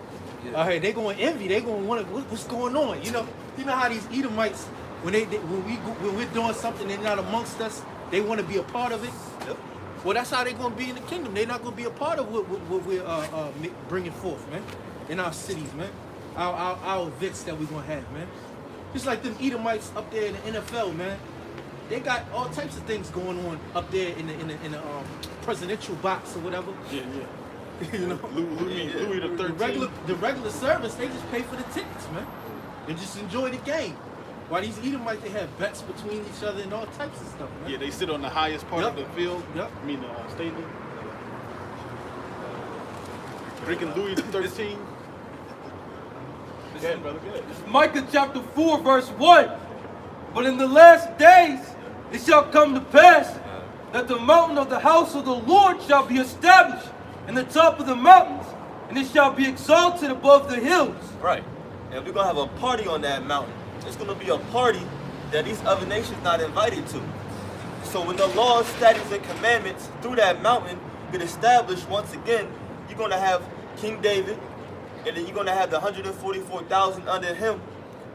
All right, they going to envy. They going to wonder what's going on. You know how these Edomites, when we're doing something they're not amongst us, they want to be a part of it. Yep. Well, that's how they're going to be in the kingdom. They're not going to be a part of what we're bringing forth, man, in our cities, man. our events that we're gonna have, man. Just like them Edomites up there in the NFL, man. They got all types of things going on up there in the presidential box or whatever. Yeah. You know, Louis the 13th. the regular service, they just pay for the tickets, man. They just enjoy the game. While these Edomites, they have bets between each other and all types of stuff, man. Yeah, they sit on the highest part of the field. Yep. I mean, the stadium. Drinking Louis the 13th. Go ahead, brother. Go ahead. Micah chapter 4, verse 1. But in the last days it shall come to pass that the mountain of the house of the Lord shall be established in the top of the mountains, and it shall be exalted above the hills. Right. And we're going to have a party on that mountain. It's going to be a party that these other nations not invited to. So when the laws, statutes, and commandments through that mountain get established once again, you're going to have King David, and then you're going to have the 144,000 under him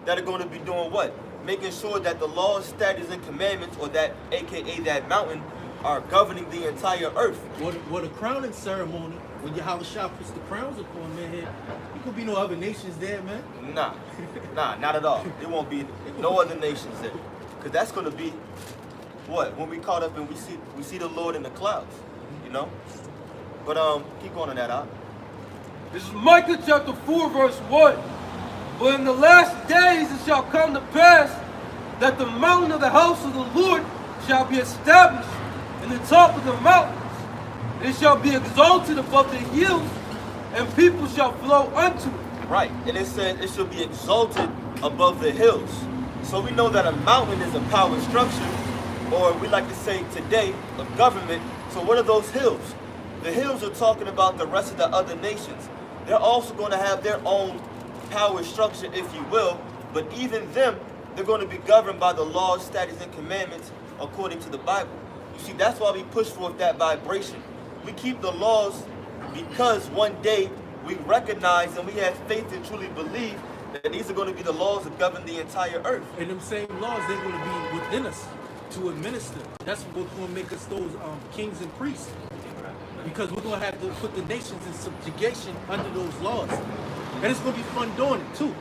that are going to be doing what? Making sure that the laws, statutes, and commandments, or that, aka that mountain, are governing the entire earth. What a crowning ceremony, when Yahushua puts the crowns upon their head, there could be no other nations there, man. Nah, not at all. There won't be no other nations there. Because that's going to be, what? When we caught up and we see the Lord in the clouds, you know? But keep going on that out. This is Micah chapter 4, verse 1. But in the last days it shall come to pass that the mountain of the house of the Lord shall be established in the top of the mountains. And it shall be exalted above the hills, and people shall flow unto it. Right, and it said it shall be exalted above the hills. So we know that a mountain is a power structure, or we like to say today, a government. So what are those hills? The hills are talking about the rest of the other nations. They're also going to have their own power structure, if you will, but even them, they're going to be governed by the laws, statutes, and commandments according to the Bible. You see, that's why we push forth that vibration. We keep the laws because one day we recognize and we have faith and truly believe that these are going to be the laws that govern the entire earth. And them same laws, they're going to be within us to administer. That's what's going to make us those kings and priests. Because we're going to have to put the nations in subjugation under those laws. And it's going to be fun doing it too.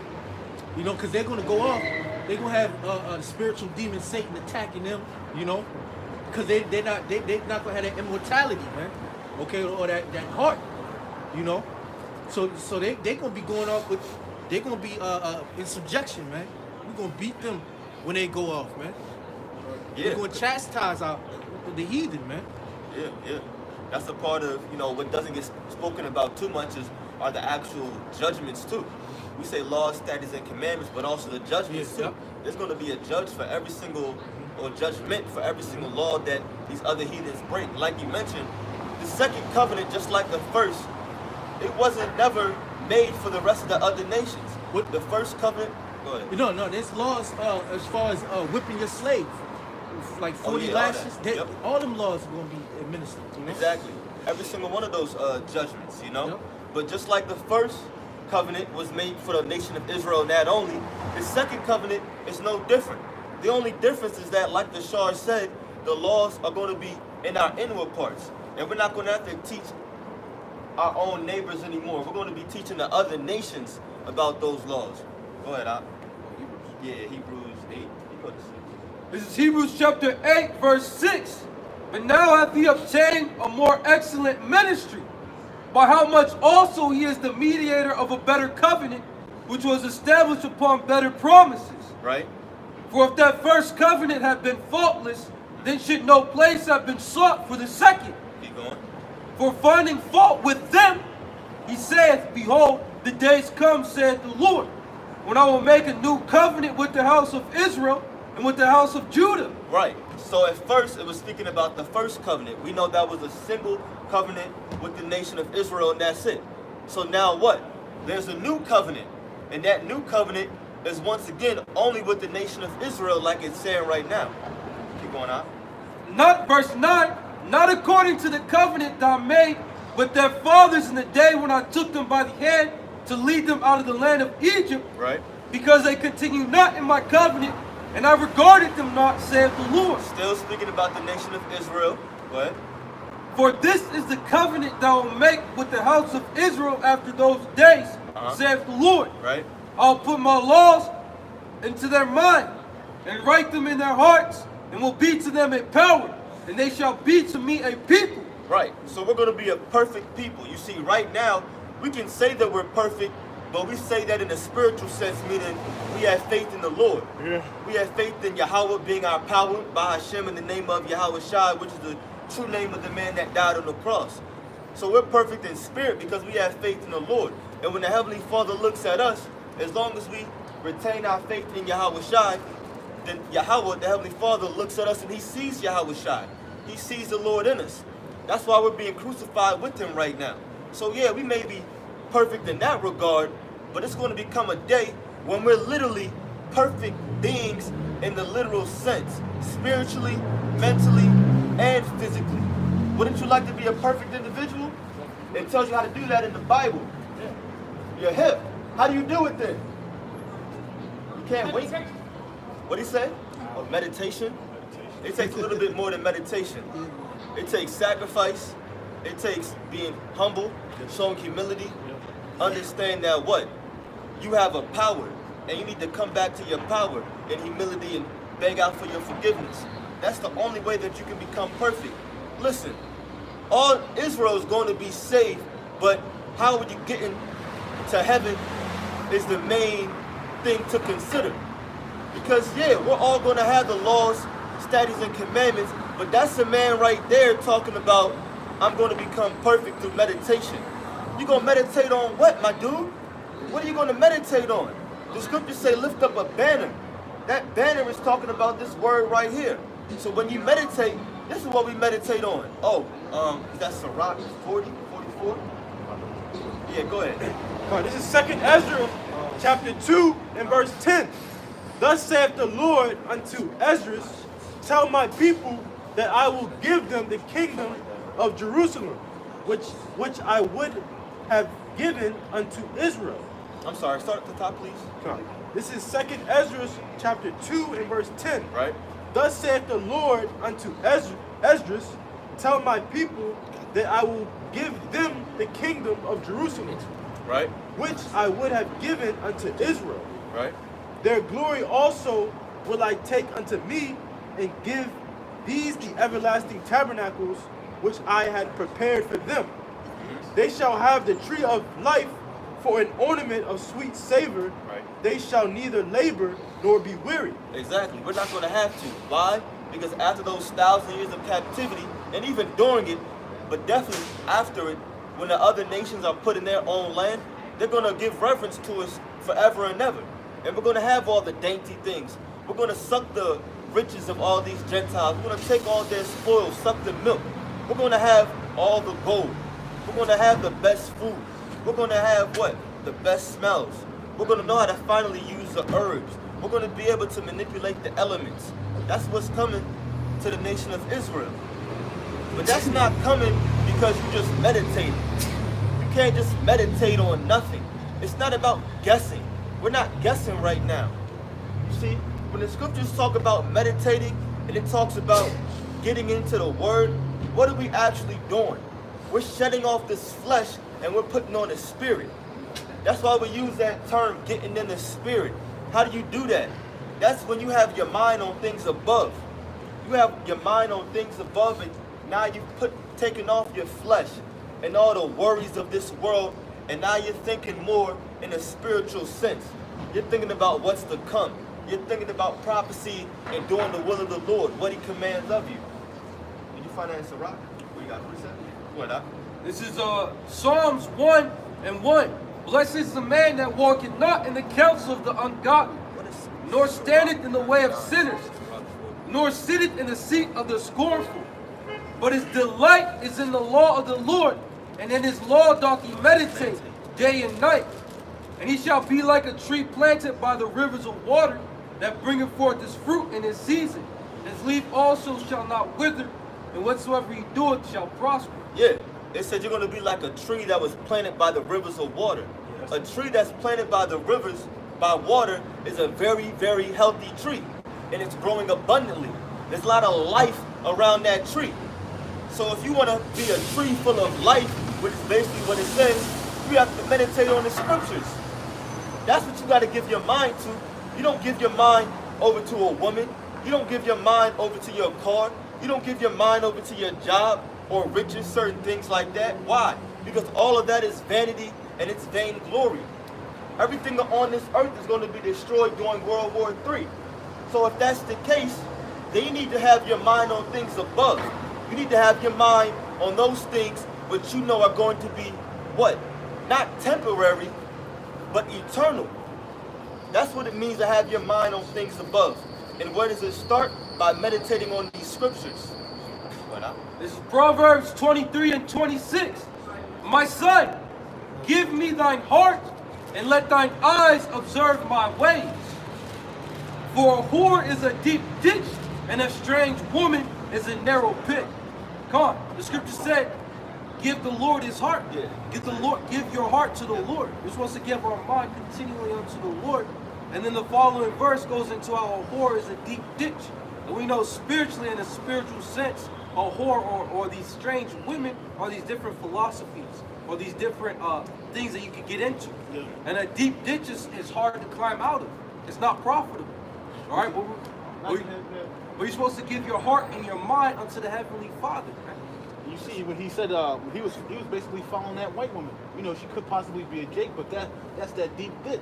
You know, because they're going to go off. They're going to have a spiritual demon Satan attacking them, you know. Because they're not going to have that immortality, man. Okay, or that heart, you know. So they're going to be going off with, they're going to be in subjection, man. We're going to beat them when they go off, man. Yeah. We're going to chastise the heathen, man. Yeah. That's a part of, you know, what doesn't get spoken about too much are the actual judgments too. We say laws, statutes, and commandments, but also the judgments too. Yep. There's going to be a judge for every single, or judgment for every single law that these other heathens break. Like you mentioned, the second covenant, just like the first, it wasn't never made for the rest of the other nations. With the first covenant, go ahead. No, there's laws as far as whipping your slave. Like 40 lashes, all them laws are going to be administered. You know? Exactly. Every single one of those judgments, you know? Yep. But just like the first covenant was made for the nation of Israel, not only, the second covenant is no different. The only difference is that, like the Shah said, the laws are going to be in our inward parts. And we're not going to have to teach our own neighbors anymore. We're going to be teaching the other nations about those laws. Go ahead, Al. Yeah, Hebrews 8. You go to 6. This is Hebrews chapter 8, verse 6. But now hath he obtained a more excellent ministry, by how much also he is the mediator of a better covenant, which was established upon better promises. Right. For if that first covenant had been faultless, then should no place have been sought for the second. Keep going. For finding fault with them, he saith, Behold, the days come, saith the Lord, when I will make a new covenant with the house of Israel and with the house of Judah. Right. So at first, it was speaking about the first covenant. We know that was a single covenant with the nation of Israel, and that's it. So now what? There's a new covenant, and that new covenant is once again only with the nation of Israel, like it's saying right now. Keep going on. Not, verse 9, not according to the covenant that I made with their fathers in the day when I took them by the hand to lead them out of the land of Egypt, Right. because they continue not in my covenant, and I regarded them not, saith the Lord. Still speaking about the nation of Israel. Go ahead. For this is the covenant that I will make with the house of Israel after those days, saith the Lord. Right. I'll put my laws into their mind and write them in their hearts, and will be to them a power, and they shall be to me a people. Right. So we're going to be a perfect people. You see, right now, we can say that we're perfect, but we say that in a spiritual sense, meaning we have faith in the Lord. Yeah. We have faith in Yahweh being our power, by Hashem in the name of Yahweh Shai, which is the true name of the man that died on the cross. So we're perfect in spirit because we have faith in the Lord. And when the Heavenly Father looks at us, as long as we retain our faith in Yahweh Shai, then Yahweh, the Heavenly Father, looks at us and he sees Yahweh Shai. He sees the Lord in us. That's why we're being crucified with him right now. So yeah, we may be perfect in that regard, but it's going to become a day when we're literally perfect beings in the literal sense, spiritually, mentally, and physically. Wouldn't you like to be a perfect individual? It tells you how to do that in the Bible. You're hip. How do you do it then? You can't wait. What do you say? Oh, meditation? It takes a little bit more than meditation. It takes sacrifice. It takes being humble, showing humility. Understand that what? You have a power, and you need to come back to your power in humility and beg out for your forgiveness. That's the only way that you can become perfect. Listen, all Israel is going to be saved, but how would you get into heaven is the main thing to consider. Because yeah, we're all going to have the laws, statutes, and commandments, but that's a man right there talking about, I'm going to become perfect through meditation. You're going to meditate on what, my dude? What are you going to meditate on? The scriptures say lift up a banner. That banner is talking about this word right here. So when you meditate, this is what we meditate on. Oh, is that Sirach 40, 44? Yeah, go ahead. All right, this is 2nd Ezra, chapter 2, and verse 10. Thus saith the Lord unto Ezra, tell my people that I will give them the kingdom of Jerusalem, which I would have given unto Israel. I'm sorry, start at the top, please. This is 2nd Ezra, chapter 2, and verse 10. Right. Thus saith the Lord unto Ezra, tell my people that I will give them the kingdom of Jerusalem, Right. which I would have given unto Israel. Right. Their glory also will I take unto me, and give these the everlasting tabernacles which I had prepared for them. They shall have the tree of life for an ornament of sweet savor. Right. They shall neither labor nor be weary. Exactly. We're not going to have to. Why? Because after those 1,000 years of captivity, and even during it, but definitely after it, when the other nations are put in their own land, they're going to give reverence to us forever and ever. And we're going to have all the dainty things. We're going to suck the riches of all these Gentiles. We're going to take all their spoils, suck the milk. We're going to have all the gold. We're going to have the best food. We're going to have what? The best smells. We're going to know how to finally use the herbs. We're going to be able to manipulate the elements. That's what's coming to the nation of Israel. But that's not coming because you just meditate. You can't just meditate on nothing. It's not about guessing. We're not guessing right now. You see, when the scriptures talk about meditating and it talks about getting into the word, what are we actually doing? We're shedding off this flesh and we're putting on the spirit. That's why we use that term, getting in the spirit. How do you do that? That's when you have your mind on things above. You have your mind on things above, and now you've taken off your flesh and all the worries of this world, and now you're thinking more in a spiritual sense. You're thinking about what's to come. You're thinking about prophecy and doing the will of the Lord, what he commands of you. Did you find that in Sirach? What you got, precept? What, huh? This is Psalms 1:1. Blessed is the man that walketh not in the counsel of the ungodly, nor standeth in the way of sinners, nor sitteth in the seat of the scornful. But his delight is in the law of the Lord, and in his law doth he meditate day and night. And he shall be like a tree planted by the rivers of water, that bringeth forth his fruit in his season. His leaf also shall not wither, and whatsoever he doeth shall prosper. Yeah, it said you're going to be like a tree that was planted by the rivers of water. A tree that's planted by the rivers, by water, is a very, very healthy tree. And it's growing abundantly. There's a lot of life around that tree. So if you want to be a tree full of life, which is basically what it says, You have to meditate on the scriptures. That's what you got to give your mind to. You don't give your mind over to a woman. You don't give your mind over to your car. You don't give your mind over to your job or riches, certain things like that. Why? Because all of that is vanity and it's vainglory. Everything on this earth is going to be destroyed during World War III. So if that's the case, then you need to have your mind on things above. You need to have your mind on those things which you know are going to be what? Not temporary, but eternal. That's what it means to have your mind on things above. And where does it start? By meditating on these scriptures. This is Proverbs 23 and 26. My son, give me thine heart, and let thine eyes observe my ways. For a whore is a deep ditch, and a strange woman is a narrow pit. Come on, the scripture said, give the Lord his heart. Yeah. Give your heart to the Lord. We're supposed to give our mind continually unto the Lord. And then the following verse goes into how a whore is a deep ditch. And we know spiritually, in a spiritual sense, a whore or these strange women are these different philosophies or these different things that you can get into. Yeah. And a deep ditch is hard to climb out of. It's not profitable. All right, but you're supposed to give your heart and your mind unto the Heavenly Father. You see, when he said he was basically following that white woman. You know, she could possibly be a Jake, but that's that deep ditch.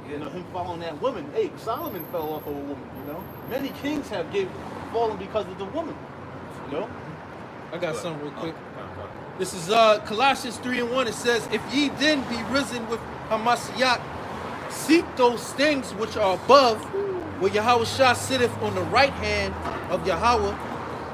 Yeah. You know, him following that woman. Hey, Solomon fell off of a woman. You know, many kings have fallen because of the woman. You know. I got something real quick. This is Colossians 3 and 1. It says, if ye then be risen with Hamashiach, seek those things which are above, where Yahweh Shah sitteth on the right hand of Yahweh.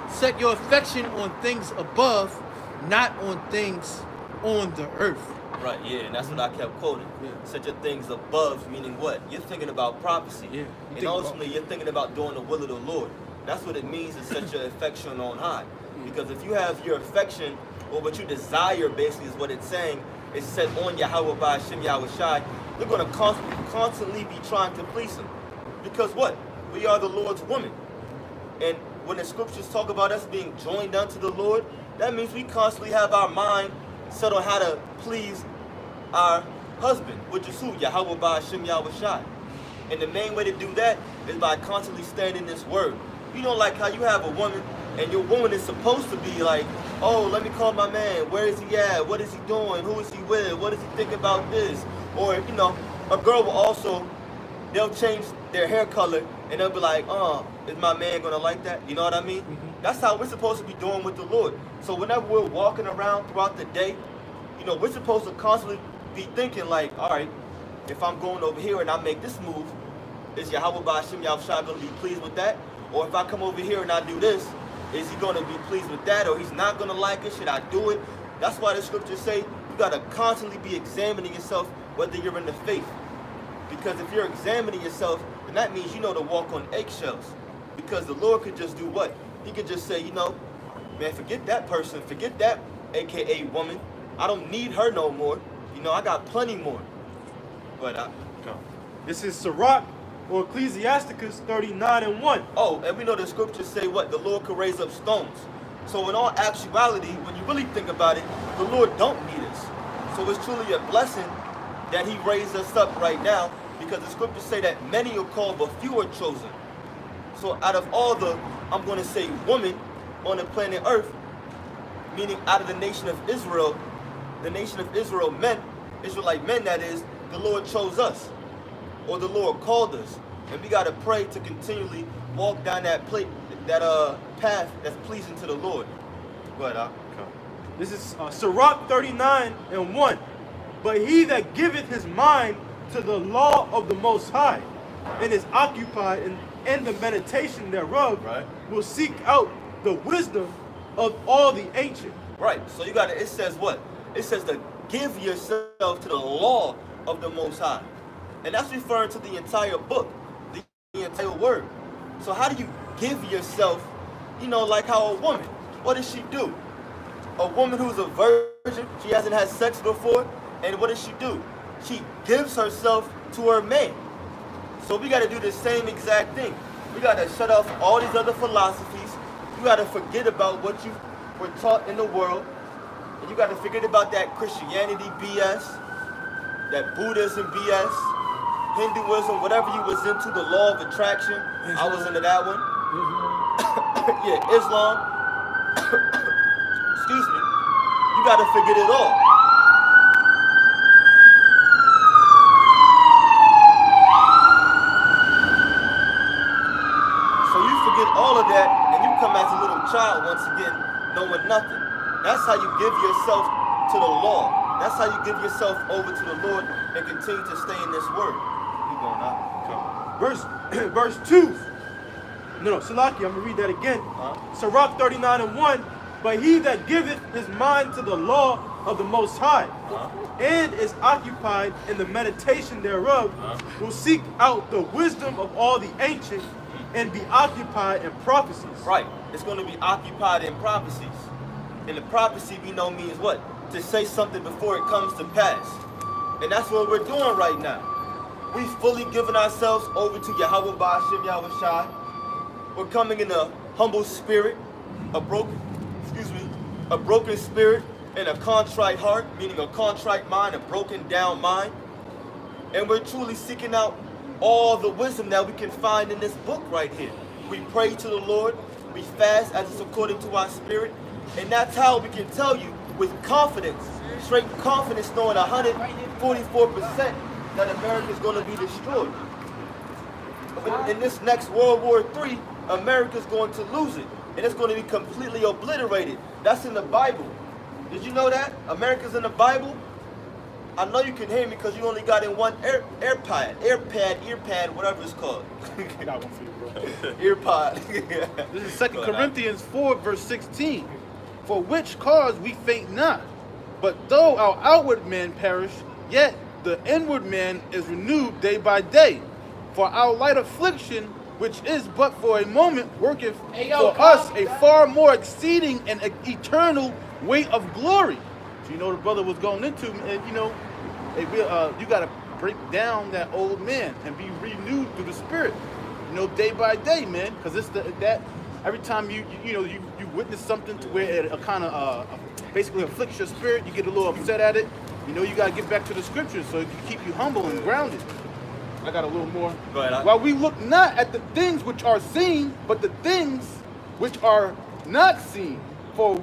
Set your affection on things above, not on things on the earth. Right, yeah, and that's what I kept quoting. Yeah. Set your things above, meaning what? You're thinking about prophecy. Yeah. And ultimately, you're thinking about doing the will of the Lord. That's what it means to set your affection on high. Because if you have your affection, or what you desire, basically, is what it's saying, is set on Yahweh by Hashem Yahweh Shai, you're going to constantly be trying to please Him. Because what? We are the Lord's woman. And when the scriptures talk about us being joined unto the Lord, that means we constantly have our mind set on how to please our husband, which is who? Yahweh by Hashem Yahweh Shai. And the main way to do that is by constantly staying in this word. You know, like how you have a woman, and your woman is supposed to be like, oh, let me call my man. Where is he at? What is he doing? Who is he with? What does he think about this? Or, you know, a girl will also, they'll change their hair color, and they'll be like, is my man going to like that? You know what I mean? That's how we're supposed to be doing with the Lord. So whenever we're walking around throughout the day, you know, we're supposed to constantly be thinking like, all right, if I'm going over here and I make this move, is Yahweh Ba'ashem Yahushua going to be pleased with that? Or if I come over here and I do this, is he going to be pleased with that? Or he's not going to like it? Should I do it? That's why the scriptures say you got to constantly be examining yourself whether you're in the faith. Because if you're examining yourself, then that means you know to walk on eggshells. Because the Lord could just do what? He could just say, you know, man, forget that person, forget that AKA woman. I don't need her no more. You know, I got plenty more. But This is Sirach or Ecclesiasticus 39 and 1. oh, and we know the scriptures say what? The Lord could raise up stones. So in all actuality, when you really think about it, the Lord don't need us. So it's truly a blessing that he raised us up right now, because the scriptures say that many are called but few are chosen. So out of all the, I'm going to say, women on the planet Earth, meaning out of the nation of Israel, the nation of Israel men, Israelite men that is, the Lord chose us, or the Lord called us. And we got to pray to continually walk down that path that's pleasing to the Lord. But This is Sirach 39 and 1. But he that giveth his mind to the law of the Most High, and is occupied in the meditation thereof, right, will seek out the wisdom of all the ancient. right, so you got to, it says what? It says to give yourself to the law of the Most High. And that's referring to the entire book, the entire word. So how do you give yourself, you know, like how a woman, what does she do? A woman who's a virgin, she hasn't had sex before, and what does she do? She gives herself to her man. So we got to do the same exact thing. We got to shut off all these other philosophies. You got to forget about what you were taught in the world. And you got to forget about that Christianity BS. that Buddhism BS, Hinduism, whatever you was into, the law of attraction, I was into that one. Yeah, Islam. Excuse me. You gotta forget it all. So you forget all of that, and you come as a little child once again, knowing nothing. That's how you give yourself to the law. That's how you give yourself over to the Lord and continue to stay in this word. Keep going out. Verse 2. No, Salaki, I'm going to read that again. Sirach 39:1. But he that giveth his mind to the law of the Most High, and is occupied in the meditation thereof, will seek out the wisdom of all the ancient, and be occupied in prophecies. Right. It's going to be occupied in prophecies. And the prophecy we know means what? To say something before it comes to pass. And that's what we're doing right now. We've fully given ourselves over to Yahweh Ba'ashem Yahweh Shai. We're coming in a humble spirit, a broken spirit, and a contrite heart, meaning a contrite mind, a broken down mind. And we're truly seeking out all the wisdom that we can find in this book right here. We pray to the Lord, we fast as it's according to our spirit, and that's how we can tell you with confidence, straight confidence, knowing 144% that America is going to be destroyed. In this next World War III, America's going to lose it, and it's going to be completely obliterated. That's in the Bible. Did you know that? America's in the Bible? I know you can hear me because you only got in one earpad, whatever it's called. I got one for you, bro. Earpod. This is 2 Corinthians 4, verse 16. For which cause we faint not, but though our outward man perish, yet the inward man is renewed day by day. For our light affliction, which is but for a moment, worketh for us a far more exceeding and eternal weight of glory. So you know the brother was going into, and you know, you got to break down that old man and be renewed through the Spirit, you know, day by day, man. Because it's that every time you witness something to where it kind of basically afflicts your spirit, you get a little upset at it. You know, you got to get back to the scriptures so it can keep you humble and grounded. I got a little more. Go ahead. While we look not at the things which are seen, but the things which are not seen. For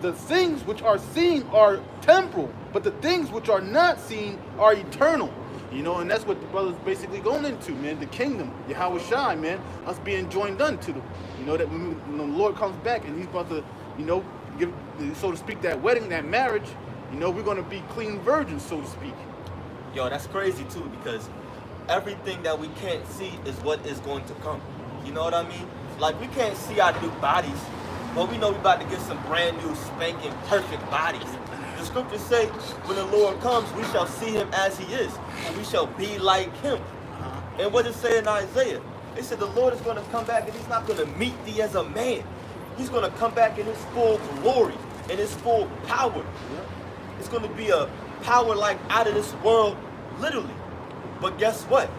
the things which are seen are temporal, but the things which are not seen are eternal. You know, and that's what the brother's basically going into, man. The kingdom, Yahweh Shai, man. Us being joined unto them. You know, that when the Lord comes back and he's about to, you know, give, so to speak, that wedding, that marriage, you know, we're going to be clean virgins, so to speak. Yo, that's crazy too, because everything that we can't see is what is going to come. You know what I mean? Like, we can't see our new bodies, but we know we're about to get some brand new, spanking, perfect bodies. The scriptures say, when the Lord comes, we shall see him as he is, and we shall be like him. And what does it say in Isaiah? It said the Lord is going to come back, and he's not going to meet thee as a man. He's going to come back in his full glory, in his full power. It's going to be a power like out of this world, literally. But guess what?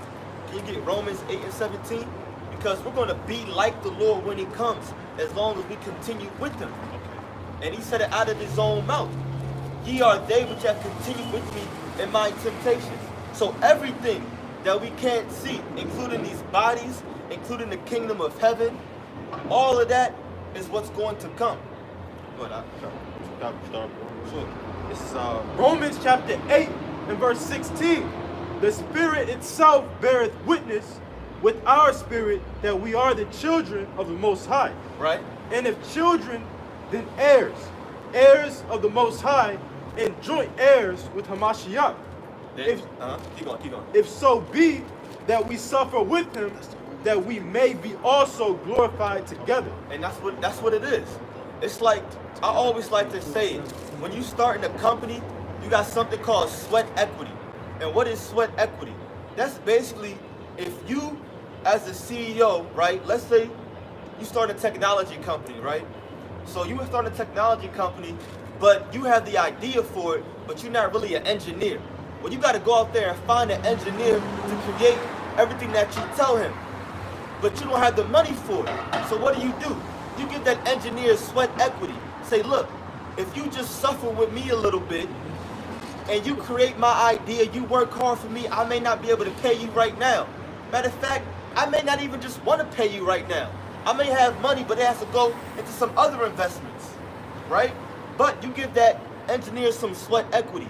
Can you get Romans 8 and 17? Because we're going to be like the Lord when he comes, as long as we continue with him. And he said it out of his own mouth. Ye are they which have continued with me in my temptations. So everything that we can't see, including these bodies, including the kingdom of heaven, all of that is what's going to come. This is Romans chapter 8 and verse 16. The Spirit itself beareth witness with our spirit that we are the children of the Most High. Right? And if children, then heirs, heirs of the Most High, and joint heirs with Hamashiach. Keep going. If so be that we suffer with him, that we may be also glorified together. And that's what it is. It's like, I always like to say it. When you start in a company, you got something called sweat equity. And what is sweat equity? That's basically, if you, as a CEO, right, let's say you start a technology company, right? So you start a technology company, but you have the idea for it, but you're not really an engineer. Well, you got to go out there and find an engineer to create everything that you tell him. But you don't have the money for it. So what do? You give that engineer sweat equity. Say, look, if you just suffer with me a little bit, and you create my idea, you work hard for me, I may not be able to pay you right now. Matter of fact, I may not even just want to pay you right now. I may have money, but it has to go into some other investments, right? But you give that engineer some sweat equity,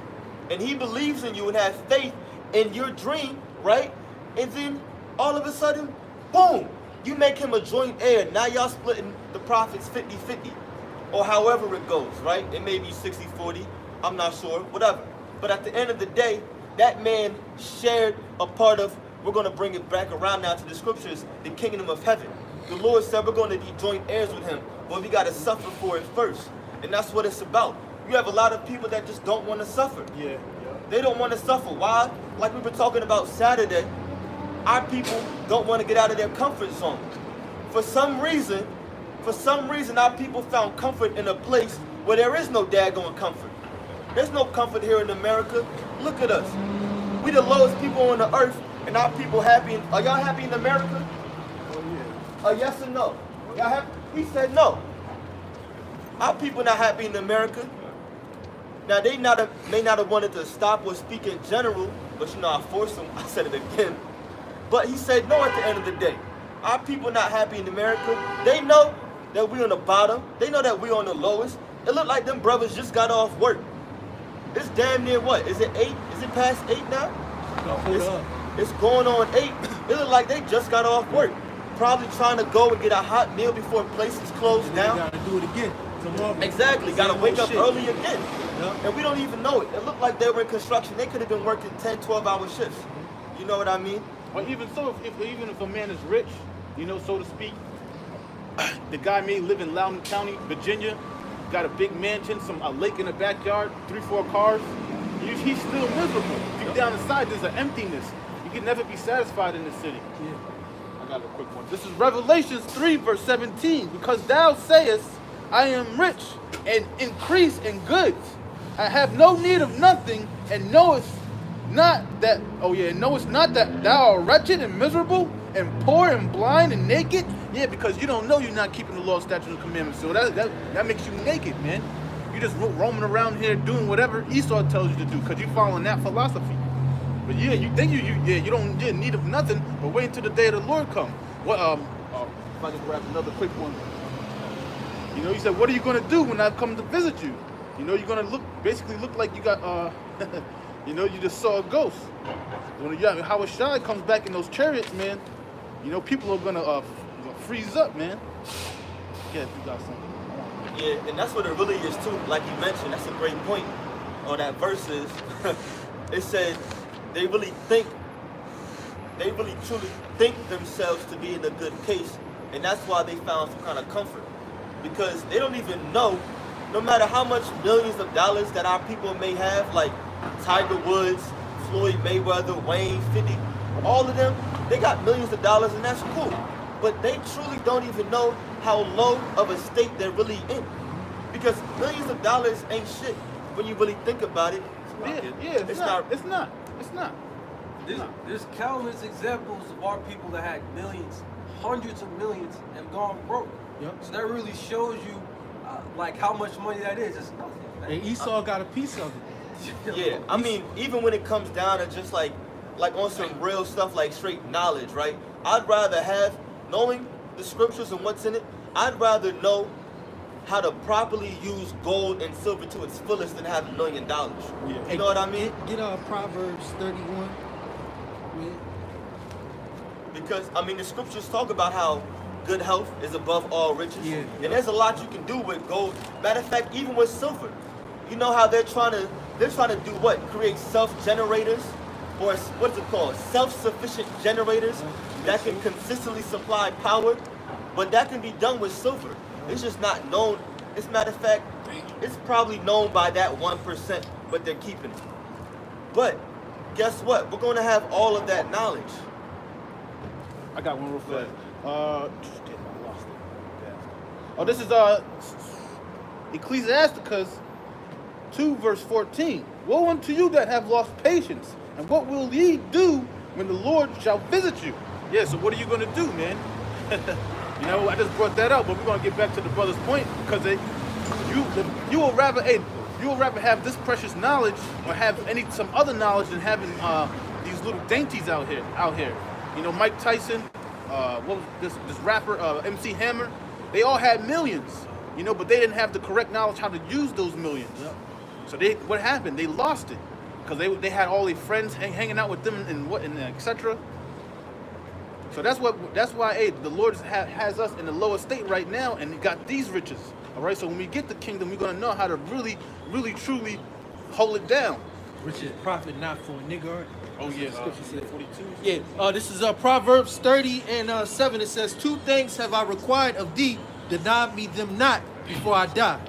and he believes in you and has faith in your dream, right? And then all of a sudden, boom, you make him a joint heir. Now y'all splitting the profits 50-50, or however it goes, right? It may be 60-40, I'm not sure, whatever. But at the end of the day, that man shared a part of, we're going to bring it back around now to the scriptures, the kingdom of heaven. The Lord said we're going to be joint heirs with him, but we got to suffer for it first. And that's what it's about. You have a lot of people that just don't want to suffer. Yeah. They don't want to suffer. Why? Like we were talking about Saturday, our people don't want to get out of their comfort zone. For some reason, our people found comfort in a place where there is no daggone comfort. There's no comfort here in America. Look at us. We the lowest people on the earth, and our people happy. Are y'all happy in America? Oh, yeah. Yes or no? Y'all happy? He said no. Our people not happy in America. Now, they may not have wanted to stop or speak in general, but you know, I forced them. I said it again. But he said no at the end of the day. Our people not happy in America. They know that we on the bottom. They know that we on the lowest. It looked like them brothers just got off work. It's damn near what? Is it 8? Is it past 8 now? It's going on 8. It looked like they just got off work. Probably trying to go and get a hot meal before places close down. Gotta do it again tomorrow. Exactly. Gotta wake up early again. Yep. And we don't even know it. It looked like they were in construction. They could have been working 10, 12-hour shifts. You know what I mean? Or even so, even if a man is rich, you know, so to speak, the guy may live in Loudoun County, Virginia, got a big mansion, a lake in the backyard, 3-4 cars. He's still miserable. Deep down inside, there's an emptiness. You can never be satisfied in the city. Yeah. I got a quick one. This is Revelations 3, verse 17. Because thou sayest, I am rich and increase in goods. I have no need of nothing, and knowest not that, knowest not that thou art wretched and miserable and poor and blind and naked. Yeah, because you don't know you're not keeping the law, statutes, and commandments. So that makes you naked, man. You're just roaming around here doing whatever Esau tells you to do because you're following that philosophy. But yeah, you think you don't get need of nothing, but wait until the day of the Lord come. What if I can grab another quick one. You know, he said, what are you gonna do when I come to visit you? You know, you're gonna basically look like you got you know, you just saw a ghost. When Howard Shai comes back in those chariots, man, you know, people are gonna freeze up, man. Yeah, you got something. Yeah, and that's what it really is too. Like you mentioned, that's a great point. On that verse is, it said they really truly think themselves to be in a good case, and that's why they found some kind of comfort, because they don't even know, no matter how much millions of dollars that our people may have, like Tiger Woods, Floyd Mayweather, Wayne, 50, all of them, they got millions of dollars, and that's cool. But they truly don't even know how low of a state they're really in, because millions of dollars ain't shit when you really think about it. Yeah, it's not. There's countless examples of our people that had millions, hundreds of millions, and gone broke. Yep. So that really shows you, like, how much money that is. It's nothing. Man. And Esau got a piece of it. Yeah, I mean, even when it comes down to just like on some real stuff, like straight knowledge, right? I'd rather have, knowing the scriptures and what's in it, I'd rather know how to properly use gold and silver to its fullest than have $1 million. Yeah. You know what I mean? Get Proverbs 31. Yeah. Because, I mean, the scriptures talk about how good health is above all riches. Yeah. And there's a lot you can do with gold. Matter of fact, even with silver. You know how they're trying to do what? Create self-generators? Or what's it called? Self-sufficient generators that can consistently supply power. But that can be done with silver. It's just not known. As a matter of fact, it's probably known by that 1%, but they're keeping it. But guess what? We're going to have all of that knowledge. I got one real fast. I lost it. Oh, this is Ecclesiasticus 2, verse 14. Woe unto you that have lost patience, and what will ye do when the Lord shall visit you? Yeah, so what are you going to do, man? You know, I just brought that up, but we're going to get back to the brother's point, because you will rather, you would rather have this precious knowledge or have some other knowledge than having these little dainties out here. You know, Mike Tyson, what was this rapper, MC Hammer, they all had millions, you know, but they didn't have the correct knowledge how to use those millions. Yep. So what happened? They lost it because they had all their friends hanging out with them and etc. So that's why hey, the Lord has us in the lower state right now, and he got these riches. All right. So when we get the kingdom, we're gonna know how to really, really, truly hold it down. Riches profit not for a nigger. Oh yeah, Scripture said 42. Yeah, this is Proverbs 30 and 7. It says, 2 things have I required of thee, deny me them not before I die.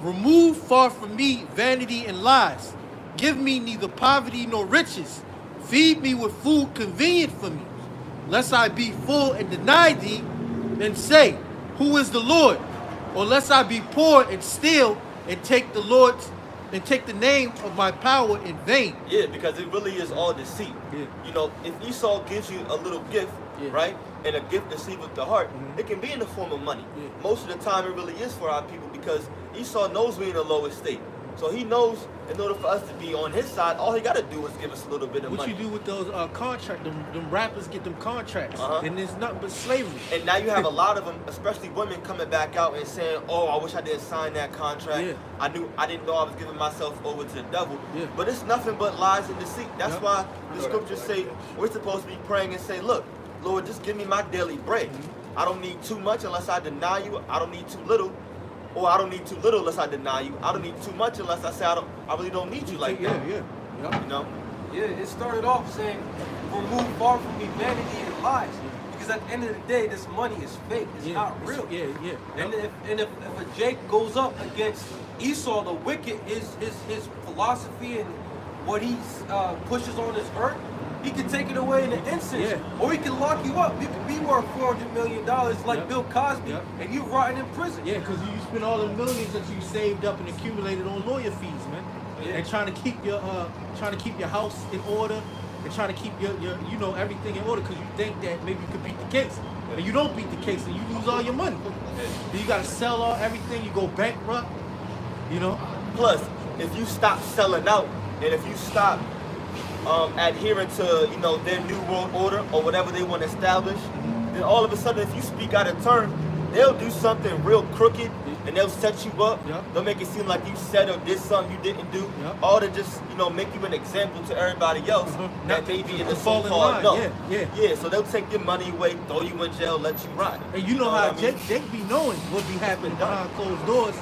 Remove far from me vanity and lies. Give me neither poverty nor riches. Feed me with food convenient for me, lest I be full and deny thee, and say, who is the Lord? Or lest I be poor and steal and take the name of my power in vain. Yeah, because it really is all deceit. Yeah. You know, if Esau gives you a little gift, Yeah. right, and a gift deceiveth the heart, Mhm. it can be in the form of money. Yeah. Most of the time, it really is for our people because Esau knows we're in the lowest state. So he knows in order for us to be on his side, all he got to do is give us a little bit of What money. you do with those contracts, them rappers get them contracts, Uh-huh. and it's nothing but slavery. And now you have a lot of them, especially women, coming back out and saying, "Oh, I wish I didn't sign that contract. Yeah. I didn't know I was giving myself over to the devil." Yeah. But it's nothing but lies and deceit. That's Yep. why the scriptures say we're supposed to be praying and say, "Look, Lord, just give me my daily bread. I don't need too much unless I deny you. I don't need too little, or I don't need too little unless I deny you. I don't need too much unless I say I really don't need you like that." Yeah. You know? Yeah, it started off saying, remove far from me vanity and lies. Because at the end of the day, this money is fake. It's not real. Yeah. And if a Jake goes up against Esau, the wicked, his philosophy and what he pushes on this earth, he can take it away in an instant. Yeah. Or he can lock you up. You could be worth $400 million like Yep. Bill Cosby, Yep. and you rotting in prison. Yeah, because you spend all the millions that you saved up and accumulated on lawyer fees, man. Yeah. And trying to keep your house in order and trying to keep your everything in order because you think that maybe you could beat the case. And you don't beat the case and you lose all your money. Then you gotta sell everything, you go bankrupt, you know. Plus, if you stop selling out and if you stop adhering to their new world order or whatever they want to establish, then all of a sudden, if you speak out of turn, they'll do something real crooked and they'll set you up. Yep. They'll make it seem like you said or did something you didn't do, Yep. all to just make you an example to everybody else that Not may be in to the fall in so-called line. no. Yeah. So they'll take your money away, throw you in jail, let you rot. And you know what how I mean? Jake be knowing what be happening behind closed doors,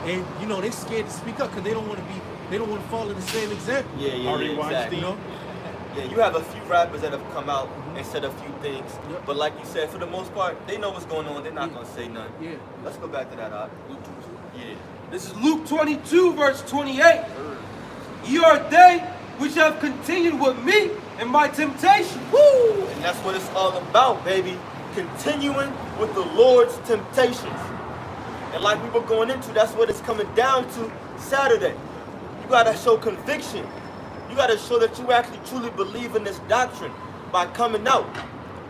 and they scared to speak up because they don't want to fall in the same example. Yeah, exactly. You know? Yeah, you have a few rappers that have come out and said a few things, Yep. but like you said, for the most part, they know what's going on. They're not gonna say nothing. Yeah. Let's go back to that. Yeah. This is Luke 22, verse 28. Ye are they which have continued with me in my temptation. Woo! And that's what it's all about, baby. Continuing with the Lord's temptations. And like we were going into, that's what it's coming down to Saturday. You gotta show conviction. You gotta show that you actually truly believe in this doctrine by coming out.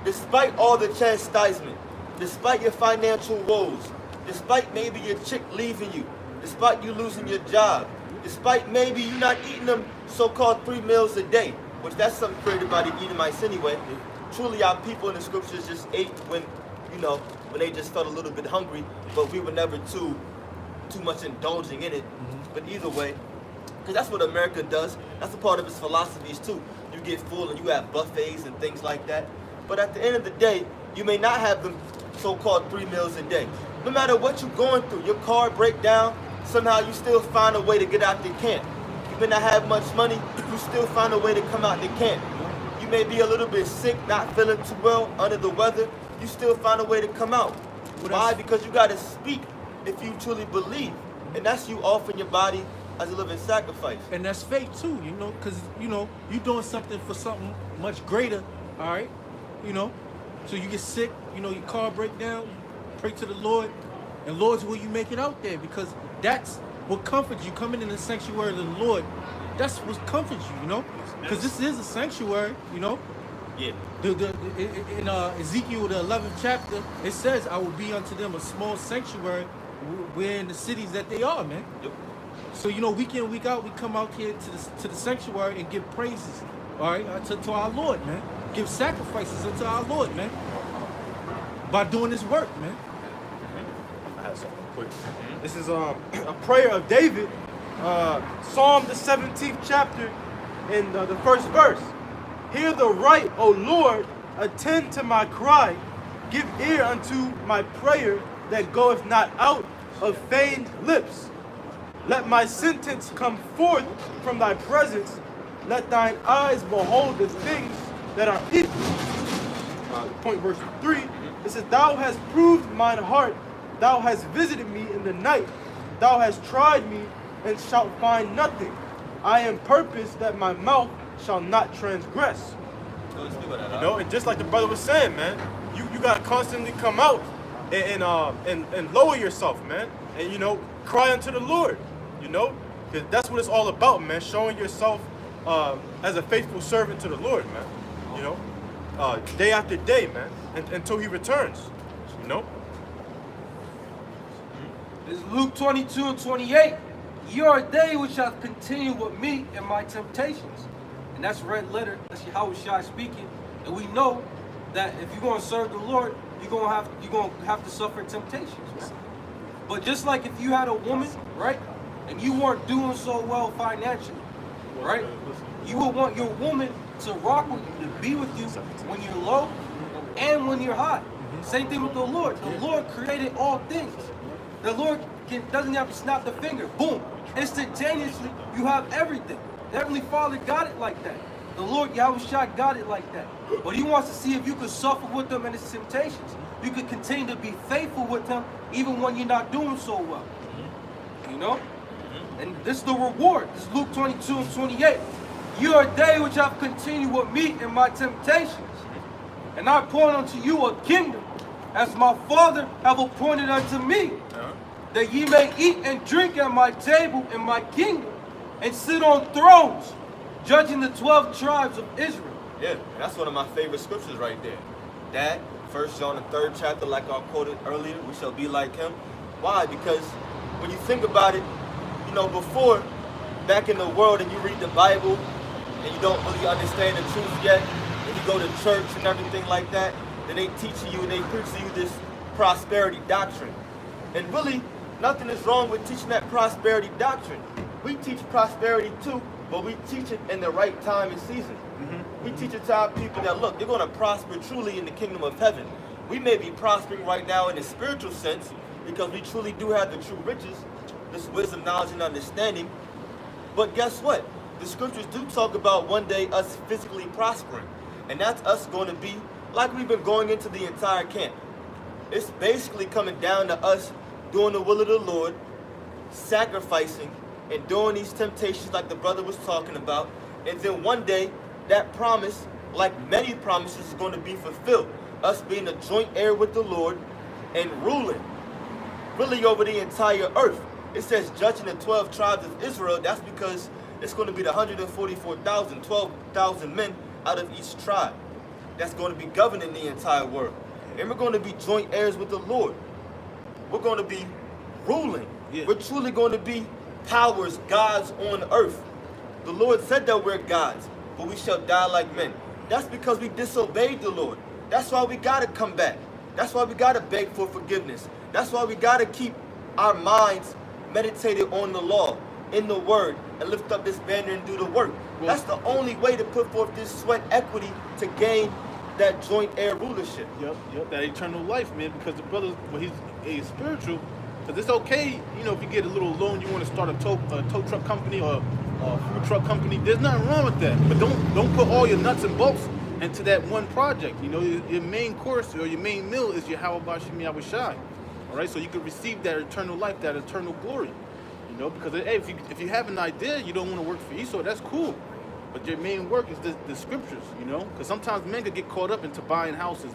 Despite all the chastisement, despite your financial woes, despite maybe your chick leaving you, despite you losing your job, despite maybe you not eating them so-called 3 meals a day, which that's something created by the Edomites anyway. Truly our people in the scriptures just ate when they just felt a little bit hungry, but we were never too much indulging in it. But either way, because that's what America does. That's a part of its philosophies too. You get full and you have buffets and things like that. But at the end of the day, you may not have them so-called 3 meals a day. No matter what you're going through, your car break down, somehow you still find a way to get out the camp. You may not have much money, you still find a way to come out the camp. You may be a little bit sick, not feeling too well, under the weather, you still find a way to come out. Why? Because you got to speak if you truly believe. And that's you offering your body as a living sacrifice. And that's faith too, because you're doing something for something much greater, all right? So you get sick, your car break down, pray to the Lord, and Lord's will you make it out there, because that's what comforts you. Coming in the sanctuary of the Lord, that's what comforts you, because this is a sanctuary, Yeah. In Ezekiel, the 11th chapter, it says, I will be unto them a small sanctuary where in the cities that they are, man. Yep. So week in, week out, we come out here to the sanctuary and give praises, all right, to our Lord, man. Give sacrifices unto our Lord, man. By doing this work, man. I have something quick. This is a prayer of David, Psalm the 17th chapter, in the first verse. Hear the right, O Lord, attend to my cry, give ear unto my prayer that goeth not out of feigned lips. Let my sentence come forth from thy presence. Let thine eyes behold the things that are evil. Point verse 3. It says, Thou hast proved mine heart. Thou hast visited me in the night. Thou hast tried me and shalt find nothing. I am purposed that my mouth shall not transgress. And just like the brother was saying, man, you gotta constantly come out and lower yourself, man, and cry unto the Lord, because that's what it's all about, man. Showing yourself as a faithful servant to the Lord, man. Day after day, man, until He returns, This is Luke 22 and 28. Ye are a day which shall continue with me in my temptations. And that's red letter. That's Yahushua speaking. And we know that if you're going to serve the Lord, you're going to have to suffer temptations. Right? But just like if you had a woman, right, and you weren't doing so well financially, right, you would want your woman to rock with you, to be with you when you're low and when you're high. Same thing with the Lord. The Lord created all things. The Lord doesn't have to snap the finger. Boom. Instantaneously, you have everything. The Heavenly Father got it like that. The Lord Yahushua got it like that. But He wants to see if you could suffer with them in His temptations. You could continue to be faithful with Him even when you're not doing so well. And this is the reward. This is Luke 22 and 28. You are a day which have continued with me in my temptations. And I appoint unto you a kingdom, as my Father have appointed unto me, that ye may eat and drink at my table in my kingdom, and sit on thrones, judging the 12 tribes of Israel. Yeah, that's one of my favorite scriptures right there. That, 1 John the 3rd chapter, like I quoted earlier, we shall be like Him. Why? Because when you think about it, before, back in the world, and you read the Bible, and you don't really understand the truth yet, and you go to church and everything like that, then they teaching you and they preach to you this prosperity doctrine. And really, nothing is wrong with teaching that prosperity doctrine. We teach prosperity too, but we teach it in the right time and season. We teach it to our people that, look, you're going to prosper truly in the kingdom of heaven. We may be prospering right now in a spiritual sense because we truly do have the true riches, this wisdom, knowledge, and understanding. But guess what? The scriptures do talk about one day us physically prospering. And that's us going to be like we've been going into the entire camp. It's basically coming down to us doing the will of the Lord, sacrificing, and doing these temptations like the brother was talking about. And then one day, that promise, like many promises, is going to be fulfilled. Us being a joint heir with the Lord and ruling, really over the entire earth. It says judging the 12 tribes of Israel. That's because it's going to be the 144,000, 12,000 men out of each tribe. That's going to be governing the entire world. And we're going to be joint heirs with the Lord. We're going to be ruling. Yeah. We're truly going to be powers, gods on earth. The Lord said that we're gods, but we shall die like men. That's because we disobeyed the Lord. That's why we got to come back. That's why we got to beg for forgiveness. That's why we got to keep our minds meditated on the law, in the word, and lift up this banner and do the work. That's the only way to put forth this sweat equity to gain that joint heir rulership. Yep, that eternal life, man, because the brother, he's spiritual, because it's okay, if you get a little loan, you want to start a tow truck company or a food truck company, there's nothing wrong with that. But don't put all your nuts and bolts into that one project. Your main course or your main meal is your Yahweh Shem Yahushai. All right, so you can receive that eternal life, that eternal glory. Because hey, if you have an idea, you don't want to work for Esau, that's cool. But your main work is the scriptures, because sometimes men could get caught up into buying houses,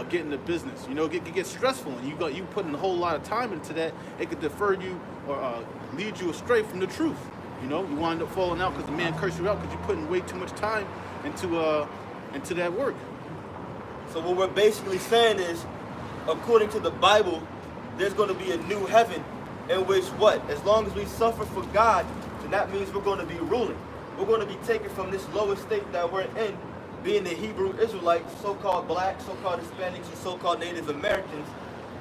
getting the business, it gets stressful, and you putting a whole lot of time into that. It could defer you or lead you astray from the truth. You wind up falling out because the man cursed you out because you're putting way too much time into that work. So what we're basically saying is, according to the Bible, there's going to be a new heaven in which what? As long as we suffer for God, then that means we're going to be ruling. We're going to be taken from this lower state that we're in, being the Hebrew Israelites, so-called blacks, so-called Hispanics, and so-called Native Americans.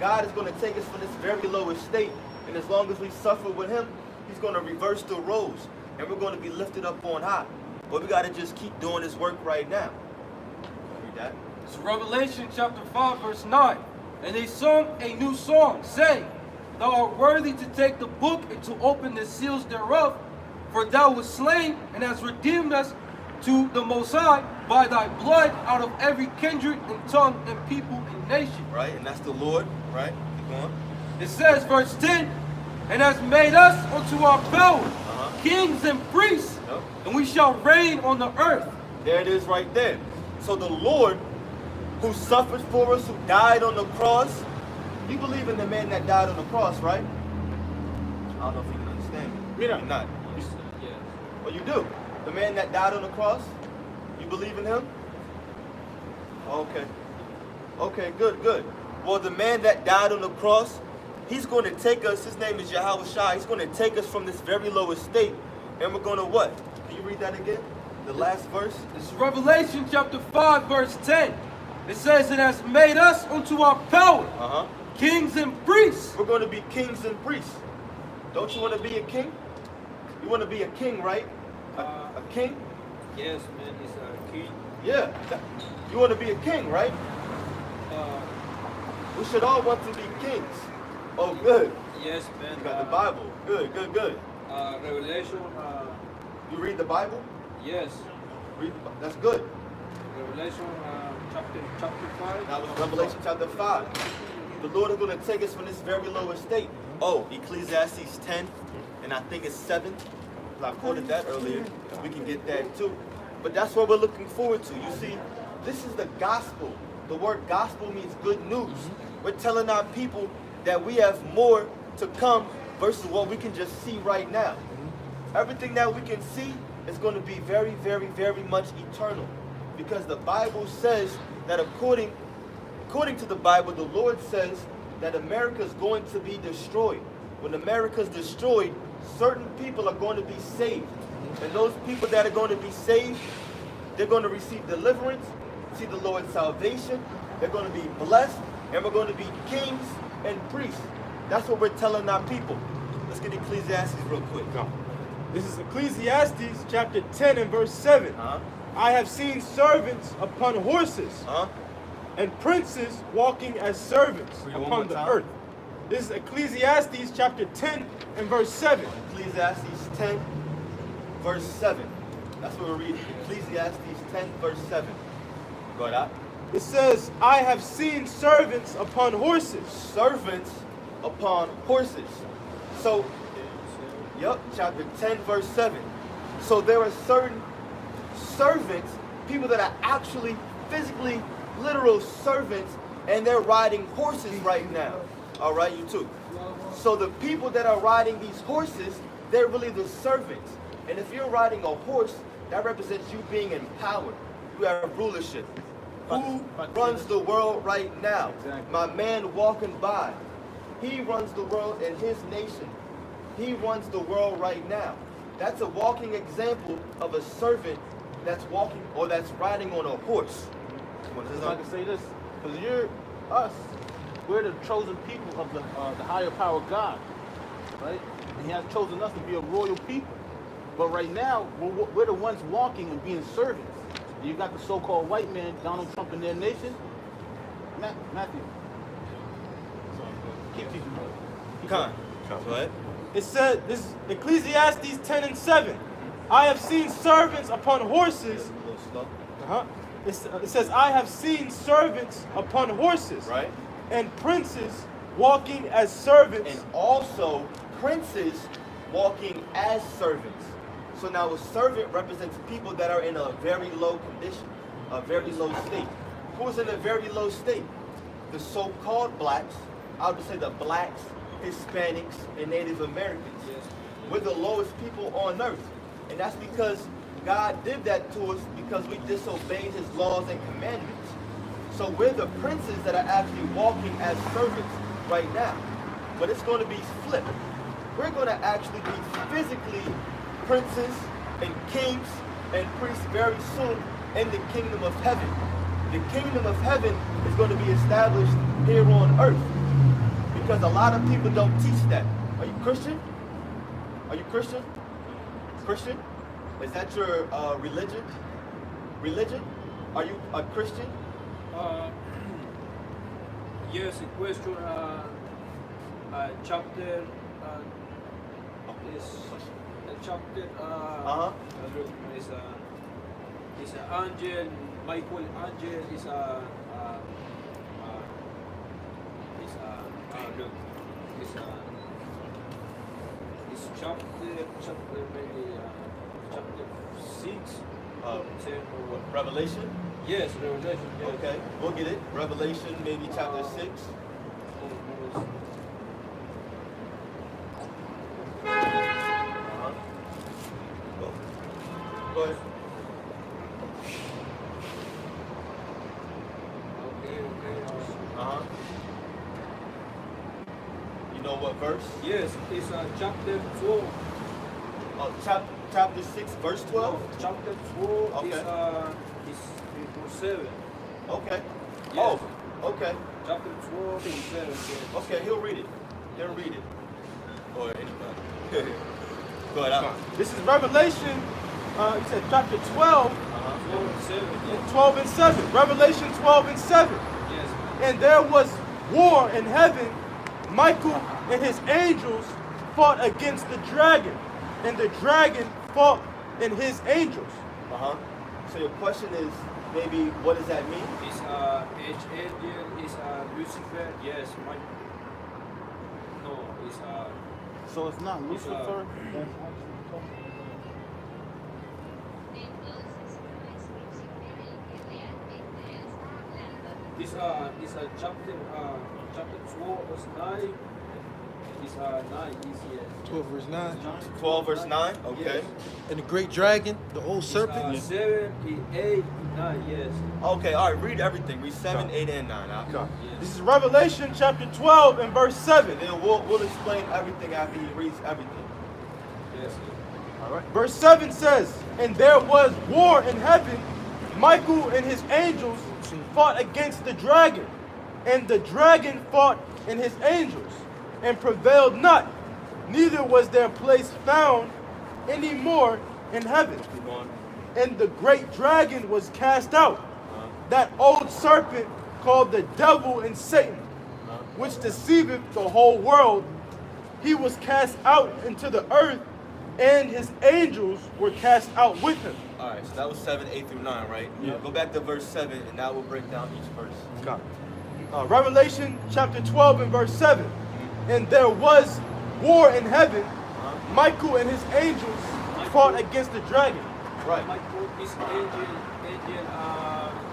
God is going to take us from this very lowest state, and as long as we suffer with him, he's going to reverse the roles, and we're going to be lifted up on high. But we got to just keep doing this work right now. Read that. It's Revelation chapter 5, verse 9. And they sung a new song, saying, Thou art worthy to take the book and to open the seals thereof, for thou wast slain and hast redeemed us to the Most High by thy blood out of every kindred and tongue and people and nation. Right, and that's the Lord, right? Keep going. It says, verse 10, And has made us unto our power, kings and priests, Yep. and we shall reign on the earth. There it is right there. So the Lord who suffered for us, who died on the cross, you believe in the man that died on the cross, right? I don't know if you can understand me. Mira. You're not. Well, you do. The man that died on the cross, you believe in him? Okay. Okay, good, good. Well, the man that died on the cross, he's going to take us, his name is Yahweh Shai, he's going to take us from this very lowest state, and we're going to what? Can you read that again? The last verse? It's Revelation chapter 5, verse 10. It says, It has made us unto our power, kings and priests. We're going to be kings and priests. Don't you want to be a king? You want to be a king, right? A king? Yes, man, he's a king. Yeah. You want to be a king, right? We should all want to be kings. Oh, good. Yes, man. You got the Bible. Good, good, good. Revelation. You read the Bible? Yes. Read the, that's good. Revelation chapter 5. That was Revelation chapter 5. The Lord is going to take us from this very lowest state. Oh, Ecclesiastes 10, and I think it's 7. I quoted that earlier. We can get that too. But that's what we're looking forward to. You see, this is the gospel. The word gospel means good news. We're telling our people that we have more to come versus what we can just see right now. Everything that we can see is going to be very, very, very much eternal. Because the Bible says that according to the Bible, the Lord says that America is going to be destroyed. When America is destroyed, certain people are going to be saved. And those people that are going to be saved, they're going to receive deliverance, see the Lord's salvation, they're going to be blessed, and we're going to be kings and priests. That's what we're telling our people. Let's get Ecclesiastes real quick. This is Ecclesiastes chapter 10 and verse 7. I have seen servants upon horses and princes walking as servants upon the earth. This is Ecclesiastes chapter 10 and verse 7. Ecclesiastes 10, verse 7. That's what we're reading. Ecclesiastes 10, verse 7. Go ahead. It says, I have seen servants upon horses. Servants upon horses. So, yep, chapter 10, verse 7. So there are certain servants, people that are actually physically literal servants, and they're riding horses right now. All right, you too. So the people that are riding these horses, they're really the servants. And if you're riding a horse, that represents you being in power. You have rulership. Who runs the world right now? My man walking by. He runs the world in his nation. He runs the world right now. That's a walking example of a servant that's walking or that's riding on a horse. Just like to say this, because you're us, we're the chosen people of the higher power God, right? And He has chosen us to be a royal people. But right now, we're the ones walking and being servants. You got the so-called white man, Donald Trump, in their nation. Matthew. Keep teaching, brother. Come on. Go ahead. It said, this is Ecclesiastes 10 and 7. I have seen servants upon horses. A little slow. It says, I have seen servants upon horses. Right. And princes walking as servants. And also princes walking as servants. So now a servant represents people that are in a very low condition, a very low state. Who's in a very low state? The so-called blacks, I would say the blacks, Hispanics, and Native Americans. We're the lowest people on earth. And that's because God did that to us because we disobeyed His laws and commandments. So we're the princes that are actually walking as servants right now. But it's going to be flipped. we're going to actually be physically princes and kings and priests very soon in the kingdom of heaven. The kingdom of heaven is going to be established here on earth, because a lot of people don't teach that. Are you Christian? Are you Christian? Christian? Is that your religion? Religion? Are you a Christian? Yes, a question. Chapter is chapter. Look, is an angel. Michael angel is a. Look, it's chapter maybe chapter 6. 10 or what? Revelation? Yes, Revelation. Yes. Okay, we'll get it. Revelation, maybe chapter 6. Go ahead. Okay. You know what verse? Yes, it's chapter 12. Chapter 6, verse 12? Chapter 12 Okay. is verse 7. Okay. Yes. Oh, okay. Chapter 12 is 7. Yes. Okay, he'll read it. He'll read it. Or anybody. Go ahead. This is Revelation, you said chapter 12, 12 and 7. Yes. 12 and 7. Revelation 12 and 7. Yes. And there was war in heaven. Michael and his angels fought against the dragon, and the dragon fought and his angels. So your question is, maybe, what does that mean? It's angel is Lucifer. Yes. No, it's So it's not Lucifer? This chapter 12 verse 9. It's 9 is here. 12 verse 9. 12 verse 9? Okay. Yes. And the great dragon, the old serpent. 7, 8, 9. Yes. Okay, all right, read everything. Read 7, 8, and 9. Yes. This is Revelation chapter 12 and verse 7. And then we'll explain everything after he reads everything. Yes. All right. Verse 7 says, and there was war in heaven. Michael and his angels fought against the dragon, and the dragon fought and his angels, and prevailed not, neither was their place found any more in heaven. Keep going. And the great dragon was cast out, that old serpent called the devil and Satan, which deceiveth the whole world. He was cast out into the earth, and his angels were cast out with him. All right, so that was 7, 8 through 9, right? Yeah. Go back to verse 7, and now we'll break down each verse. Revelation chapter 12 and verse 7. And there was war in heaven. Michael and his angels fought against the dragon. Right. Michael is angel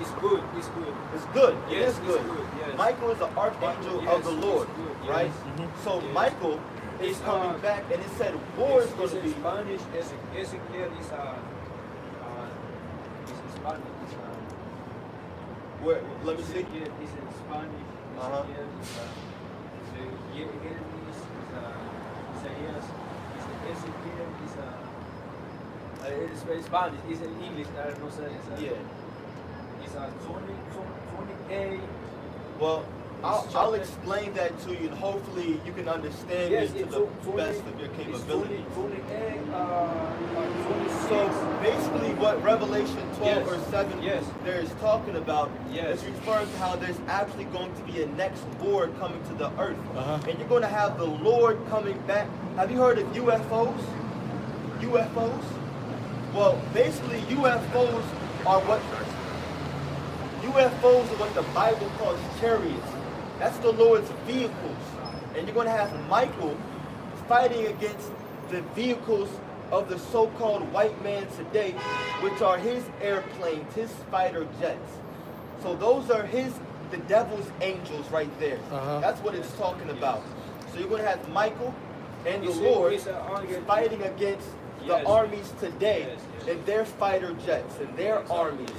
is good. It's good. It's good. Yes, it is it's good. good, yes. Michael is the archangel Yes, of the it's Lord, good, yes. right? So Yes. Michael is It's, coming back, and it said war is going to in be. Spanish. Ezekiel is Spanish. Where? Let me see. Ezekiel is in Spanish. Uh-huh. Ezekiel is Jeremías Isaías is Ezekiel is it's Spanish. It's in English. I don't know. Yeah. It's 28. Well, I'll explain that to you, and hopefully you can understand Yes, me to it's the 20, best of your it's capability. 28, 26. So basically what Revelation 12 Yes. verse 7 Yes. there is talking about Yes. is referring to how there's actually going to be a next Lord coming to the earth. And you're going to have the Lord coming back. Have you heard of UFOs? UFOs? Well, basically UFOs are what the Bible calls chariots. That's the Lord's vehicles. And you're going to have Michael fighting against the vehicles of the so-called white man today, which are his airplanes, his fighter jets. So those are the devil's angels right there. That's what it's talking about. So you're going to have Michael and the Lord fighting against the armies today and their fighter jets and their armies,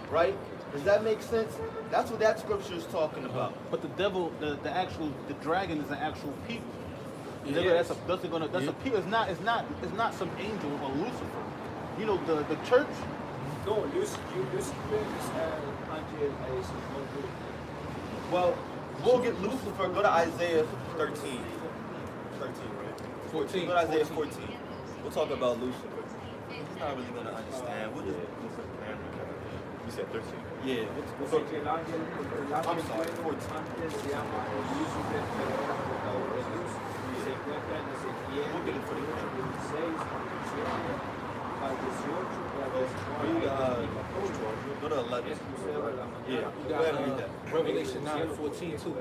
right? Does that make sense? That's what that scripture is talking about. But the devil, the dragon is an actual people. Nigga, that's a people. It's not some angel or Lucifer. You know the church. No, Lucifer is until Well, we'll get Lucifer. Go to Isaiah 13. 13, right? 14. Go to Isaiah 14. We'll talk about Lucifer. He's not really going to understand. What is Lucifer? You said 13. Yeah. I'm sorry, 14. We'll get it for go to 11. Yeah. Go ahead and read that. Revelation 9:14 too.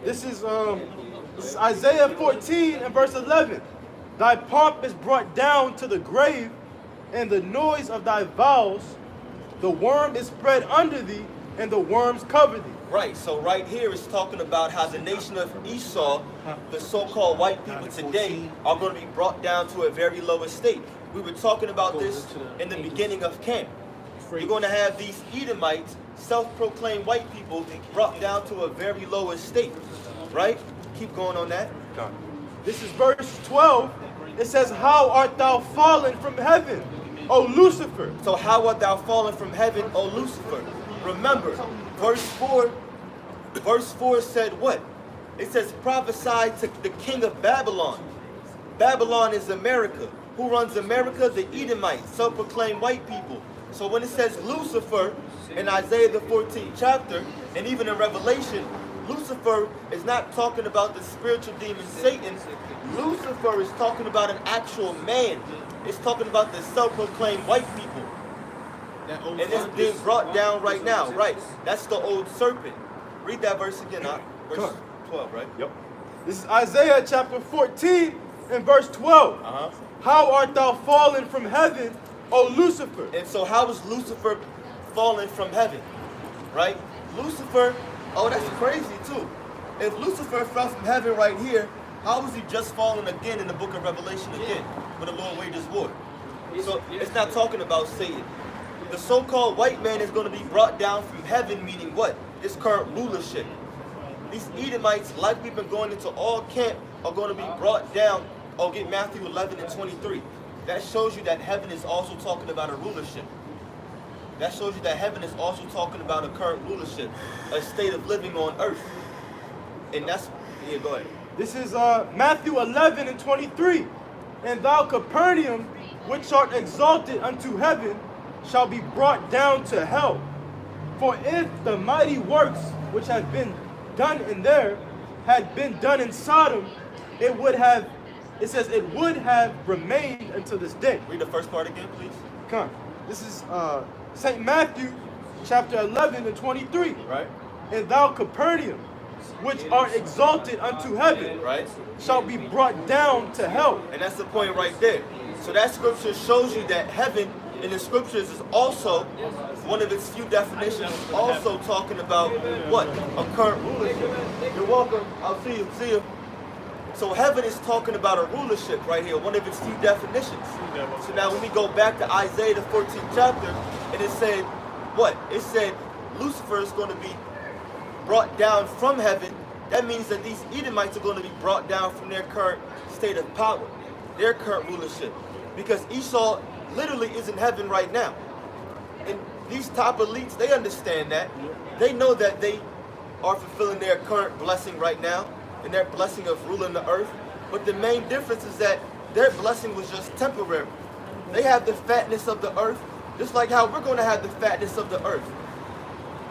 This is Isaiah 14 and verse 11. Thy pomp is brought down to the grave, and the noise of thy vows, the worm is spread under thee, and the worms cover thee. Right, so right here is talking about how the nation of Esau, the so-called white people today, are going to be brought down to a very low estate. We were talking about this in the beginning of camp. You're going to have these Edomites, self-proclaimed white people, brought down to a very low estate, right? Keep going on that. This is verse 12. It says, how art thou fallen from heaven, O Lucifer? So how art thou fallen from heaven, O Lucifer? Remember, verse 4 said what? It says, prophesy to the king of Babylon. Babylon is America. Who runs America? The Edomites, self-proclaimed white people. So when it says Lucifer in Isaiah the 14th chapter, and even in Revelation, Lucifer is not talking about the spiritual demon Satan. Lucifer is talking about an actual man. It's talking about the self-proclaimed white people. And it's being brought down right now. Right. That's the old serpent. Read that verse again, verse 12, right? Yep. This is Isaiah chapter 14 and verse 12. How art thou fallen from heaven, O Lucifer? And so how is Lucifer fallen from heaven? Right? Lucifer, oh, that's crazy too. If Lucifer fell from heaven right here, how was he just fallen again in the book of Revelation again, when the Lord wages war? So it's not talking about Satan. The so-called white man is going to be brought down from heaven, meaning what? His current rulership. These Edomites, like we've been going into all camp, are going to be brought down. Oh, get Matthew 11 and 23. That shows you that heaven is also talking about a rulership. That shows you that heaven is also talking about a current rulership, a state of living on earth. And that's, yeah, go ahead. This is Matthew 11 and 23. And thou, Capernaum, which art exalted unto heaven, shall be brought down to hell. For if the mighty works which have been done in there had been done in Sodom, it would have, it says, it would have remained until this day. Read the first part again, please. Come. This is St. Matthew chapter 11 and 23. Right. And thou, Capernaum, which art exalted unto heaven, right, shall be brought down to hell. And that's the point right there. So that scripture shows you that heaven in the scriptures is also one of its few definitions, also talking about what? A current rulership. You're welcome. I'll see you. See you. So heaven is talking about a rulership right here, one of its few definitions. So now when we go back to Isaiah the 14th chapter, and it said what? It said Lucifer is going to be brought down from heaven. That means that these Edomites are going to be brought down from their current state of power, their current rulership. Because Esau literally is in heaven right now. And these top elites, they understand that. They know that they are fulfilling their current blessing right now, and their blessing of ruling the earth. But the main difference is that their blessing was just temporary. They have the fatness of the earth, just like how we're going to have the fatness of the earth.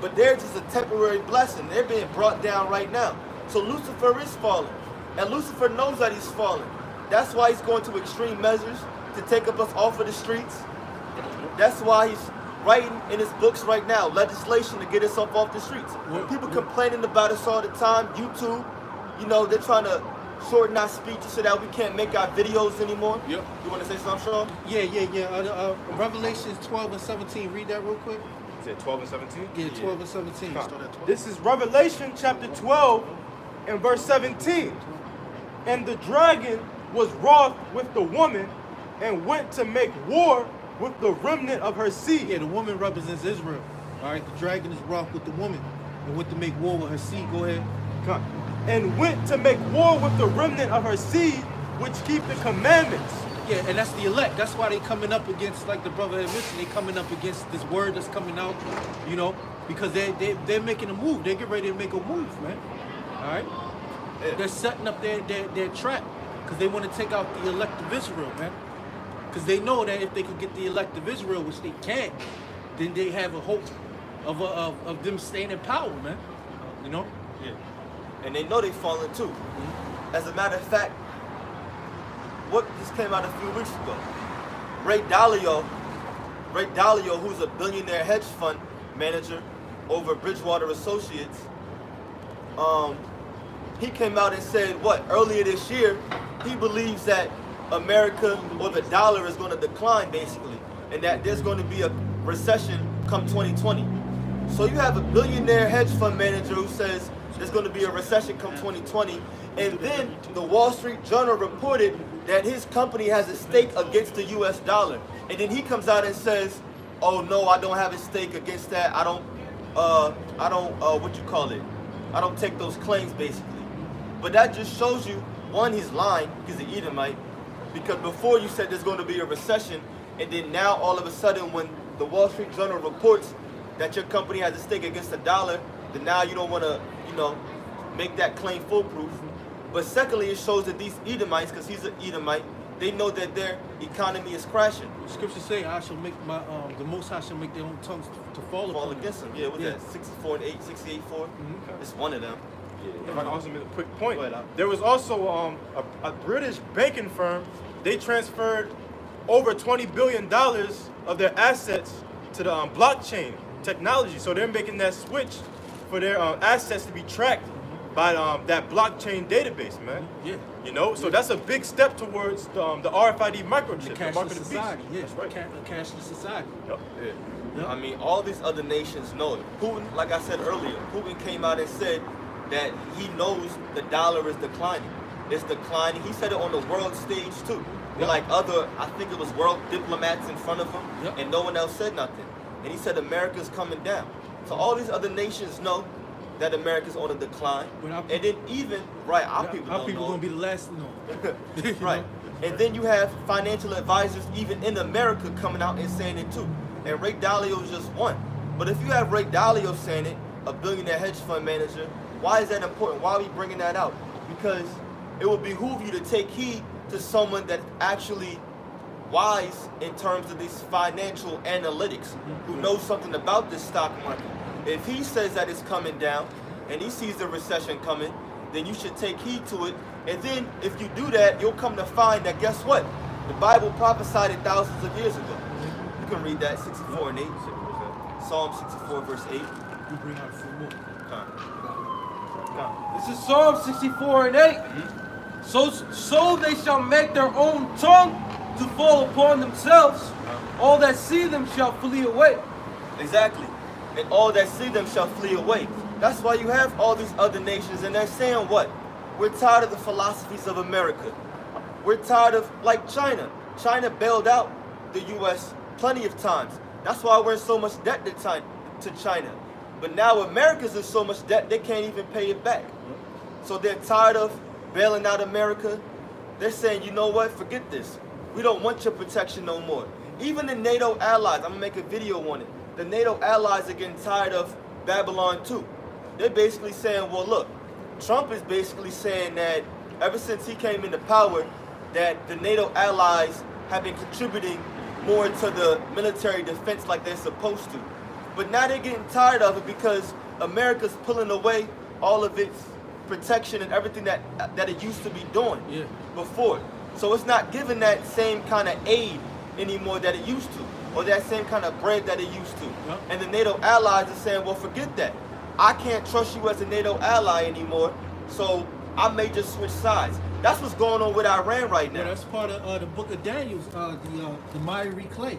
But theirs is a temporary blessing. They're being brought down right now. So Lucifer is falling. And Lucifer knows that he's falling. That's why he's going to extreme measures to take up us off of the streets. That's why he's writing in his books right now, legislation to get us off the streets. People complaining about us all the time, YouTube, you know, they're trying to shorten our speeches so that we can't make our videos anymore. Yep. You want to say something, Sean? Yeah. Revelation 12 and 17, read that real quick. Is it 12 and 17? Yeah, 12 and 17. This is Revelation chapter 12 and verse 17. And the dragon was wroth with the woman and went to make war with the remnant of her seed. Yeah, the woman represents Israel. All right, the dragon is wroth with the woman and went to make war with her seed. Go ahead. Come. and went to make war with the remnant of her seed, which keep the commandments. Yeah, and that's the elect. That's why they coming up against, like the brother had mentioned, they coming up against this word that's coming out, you know, because they're making a move. They get ready to make a move, man. All right? Yeah. They're setting up their trap because they want to take out the elect of Israel, man. Because they know that if they could get the elect of Israel, which they can't, then they have a hope of them staying in power, man. You know? Yeah. And they know they falling too. As a matter of fact, what just came out a few weeks ago, Ray Dalio, who's a billionaire hedge fund manager over Bridgewater Associates, he came out and said earlier this year, he believes that America or the dollar is going to decline basically, and that there's going to be a recession come 2020. So you have a billionaire hedge fund manager who says there's going to be a recession come 2020, and then the Wall Street Journal reported that his company has a stake against the US dollar. And then he comes out and says, oh no, I don't have a stake against that. I don't take those claims basically. But that just shows you, one, he's lying, he's an Edomite, because before you said there's going to be a recession, and then now all of a sudden when the Wall Street Journal reports that your company has a stake against the dollar, then now you don't want to, make that claim foolproof. But secondly, it shows that these Edomites, because he's an Edomite, they know that their economy is crashing. The scriptures say, "I shall make my the Most High shall make their own tongues to fall against them." Yeah, what's that? 64 and 8, 68, 4. It's one of them. If I can also make a quick point, there was also a British banking firm. They transferred over $20 billion of their assets to the blockchain technology. So they're making that switch for their assets to be tracked by that blockchain database, man. Yeah. So that's a big step towards the RFID microchip, the mark cashless of the society. beast. Yeah, That's right. the cashless society. Yep. Yeah. I mean, all these other nations know it. Putin, like I said earlier, Putin came out and said that he knows the dollar is declining. It's declining. He said it on the world stage too. With like I think it was world diplomats in front of him, and no one else said nothing. And he said America's coming down. So all these other nations know that America's on a decline. And then even, our people don't know. Gonna be the last to know. Right. And then you have financial advisors even in America coming out and saying it too. And Ray Dalio is just one. But if you have Ray Dalio saying it, a billionaire hedge fund manager, why is that important? Why are we bringing that out? Because it would behoove you to take heed to someone that's actually wise in terms of these financial analytics, who knows something about this stock market. If he says that it's coming down and he sees the recession coming, then you should take heed to it. And then if you do that, you'll come to find that, guess what? The Bible prophesied it thousands of years ago. You can read that, 64 and 8. Psalm 64 verse 8. You bring out some more. This is Psalm 64 and 8. So they shall make their own tongue to fall upon themselves. All that see them shall flee away. Exactly. And all that see them shall flee away. That's why you have all these other nations, and they're saying what? We're tired of the philosophies of America. We're tired of, like China. China bailed out the U.S. plenty of times. That's why we're in so much debt to China. But now America's in so much debt, they can't even pay it back. So they're tired of bailing out America. They're saying, you know what, forget this. We don't want your protection no more. Even the NATO allies, I'm gonna make a video on it. The NATO allies are getting tired of Babylon too. They're basically saying, well look, Trump is basically saying that ever since he came into power, that the NATO allies have been contributing more to the military defense like they're supposed to. But now they're getting tired of it because America's pulling away all of its protection and everything that it used to be doing before. So it's not giving that same kind of aid anymore that it used to, or that same kind of bread that it used to. And the NATO allies are saying, well, forget that. I can't trust you as a NATO ally anymore, so I may just switch sides. That's what's going on with Iran right now. Yeah, that's part of the book of Daniel, the miry clay.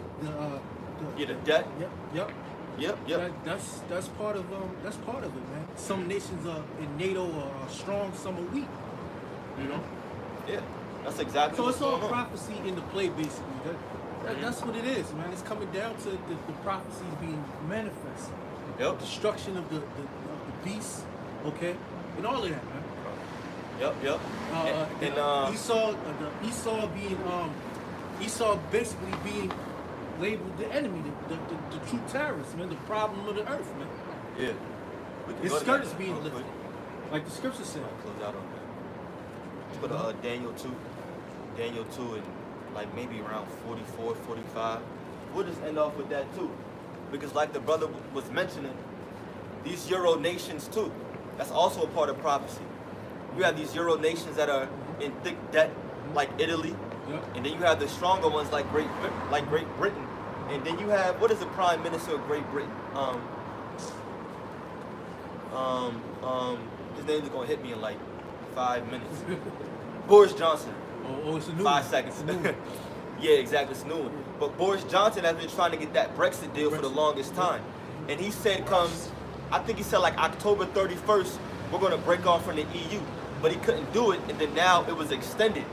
The debt. Yep. That's part of it, man. Some nations in NATO are strong, some are weak. Yeah, that's exactly. So it's all going on. prophecy in the play, basically. That's what it is, man. It's coming down to the prophecies being manifest. Yep. Destruction of the beasts, okay, and all of that, man. Yep. Esau basically being labeled the enemy, the true terrorist, man, the problem of the earth, man. Yeah. His skirt is being lifted, like the scripture said. I'll close out on that. Let's go to Daniel 2. Daniel 2 and like maybe around 44, 45. We'll just end off with that too. Because like the brother was mentioning, these Euro nations too, that's also a part of prophecy. You have these Euro nations that are in thick debt, like Italy, and then you have the stronger ones like Great Britain, and then you have, what is the Prime Minister of Great Britain? His name is gonna hit me in like 5 minutes. Boris Johnson. Oh, it's a new 5 seconds. Yeah, exactly, it's a new one. But Boris Johnson has been trying to get that Brexit deal for the longest time. And he said I think he said like October 31st, we're gonna break off from the EU. But he couldn't do it, and then now it was extended.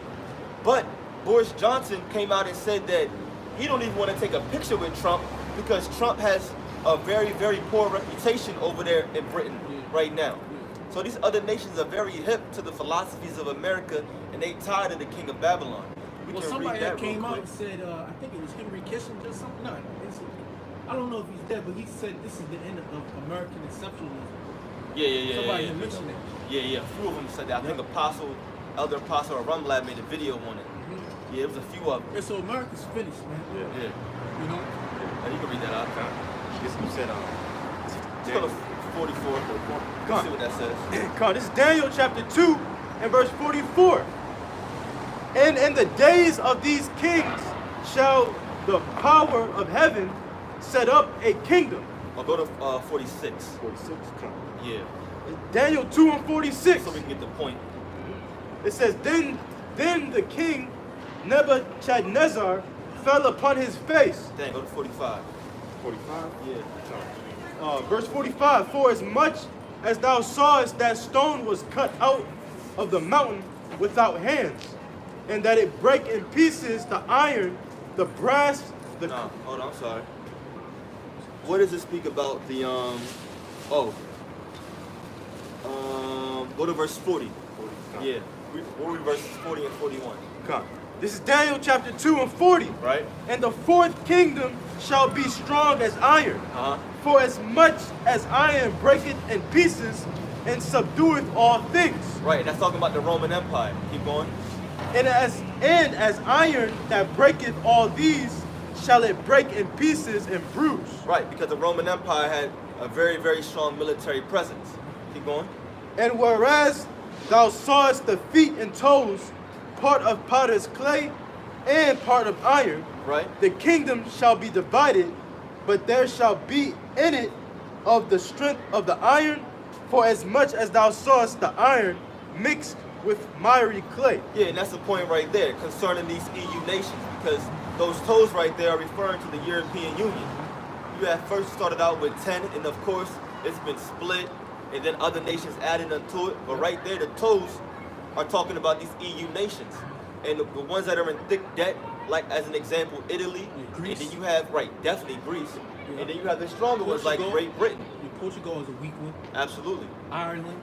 But Boris Johnson came out and said that he don't even want to take a picture with Trump because Trump has a very, very poor reputation over there in Britain right now. So these other nations are very hip to the philosophies of America, and they tired of the king of Babylon. Well, somebody that came out and said, I think it was Henry Kissinger or something. No, I don't know if he's dead, but he said this is the end of American exceptionalism. Yeah. Somebody mentioned that. Yeah. A few of them said that. I think Elder Apostle Rumlab made a video on it. Yeah, it was a few of them. Yeah, so America's finished, man. Yeah. You know? And you can read that out. You said, let's go to 44. Let's see what that says. God, this is Daniel chapter 2 and verse 44. And in the days of these kings shall the power of heaven set up a kingdom. I'll go to 46. 46, come. Yeah. Daniel 2 and 46. So we can get the point. It says, then the king Nebuchadnezzar fell upon his face. Dang, go to 45. 45? Yeah. Verse 45, for as much as thou sawest that stone was cut out of the mountain without hands, and that it break in pieces the iron, the brass, the... No, hold on, I'm sorry. What does it speak about the, go to verse 40. 40. Yeah, we'll read verses 40 and 41. Come. This is Daniel chapter 2 and 40. Right. And the fourth kingdom shall be strong as iron. For as much as iron breaketh in pieces and subdueth all things. Right, that's talking about the Roman Empire. Keep going. And as iron that breaketh all these, shall it break in pieces and bruise. Right, because the Roman Empire had a very, very strong military presence. Keep going. And whereas thou sawest the feet and toes, part of potter's clay and part of iron, right, the kingdom shall be divided, but there shall be in it of the strength of the iron, for as much as thou sawest the iron mixed with miry clay. Yeah, and that's the point right there concerning these EU nations, because those toes right there are referring to the European Union. You had first started out with 10, and of course it's been split, and then other nations added onto it. But right there, the toes are talking about these EU nations, and the ones that are in thick debt, like as an example, Italy, Greece. And then you have, right, definitely Greece, and then you have the stronger ones like Great Britain. Portugal is a weak one. Absolutely. Ireland.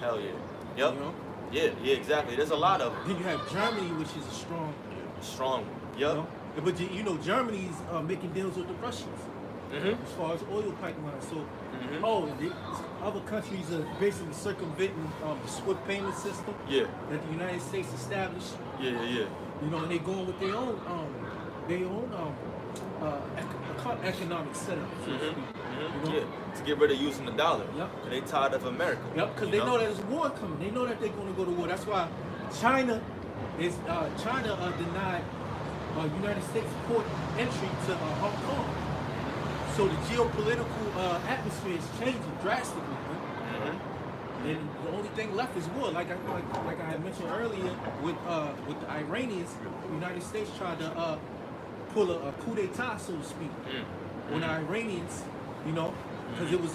Hell yeah. Yep. You know? Yeah, exactly. There's a lot of them. Then you have Germany, which is a strong. Yep. You know? But you know, Germany's making deals with the Russians as far as oil pipelines. So, other countries are basically circumventing the SWIFT payment system that the United States established. Yeah. You know, and they're going with their own economic setup, so to speak. You know? Yeah, to get rid of using the dollar. Yep. They tired of America. Yep, because they know that there's war coming. They know that they're going to go to war. That's why China denied United States port entry to Hong Kong. So the geopolitical atmosphere is changing drastically, man. And the only thing left is war. Like I had mentioned earlier with the Iranians, the United States tried to pull a coup d'etat, so to speak, when the Iranians, you know, because it was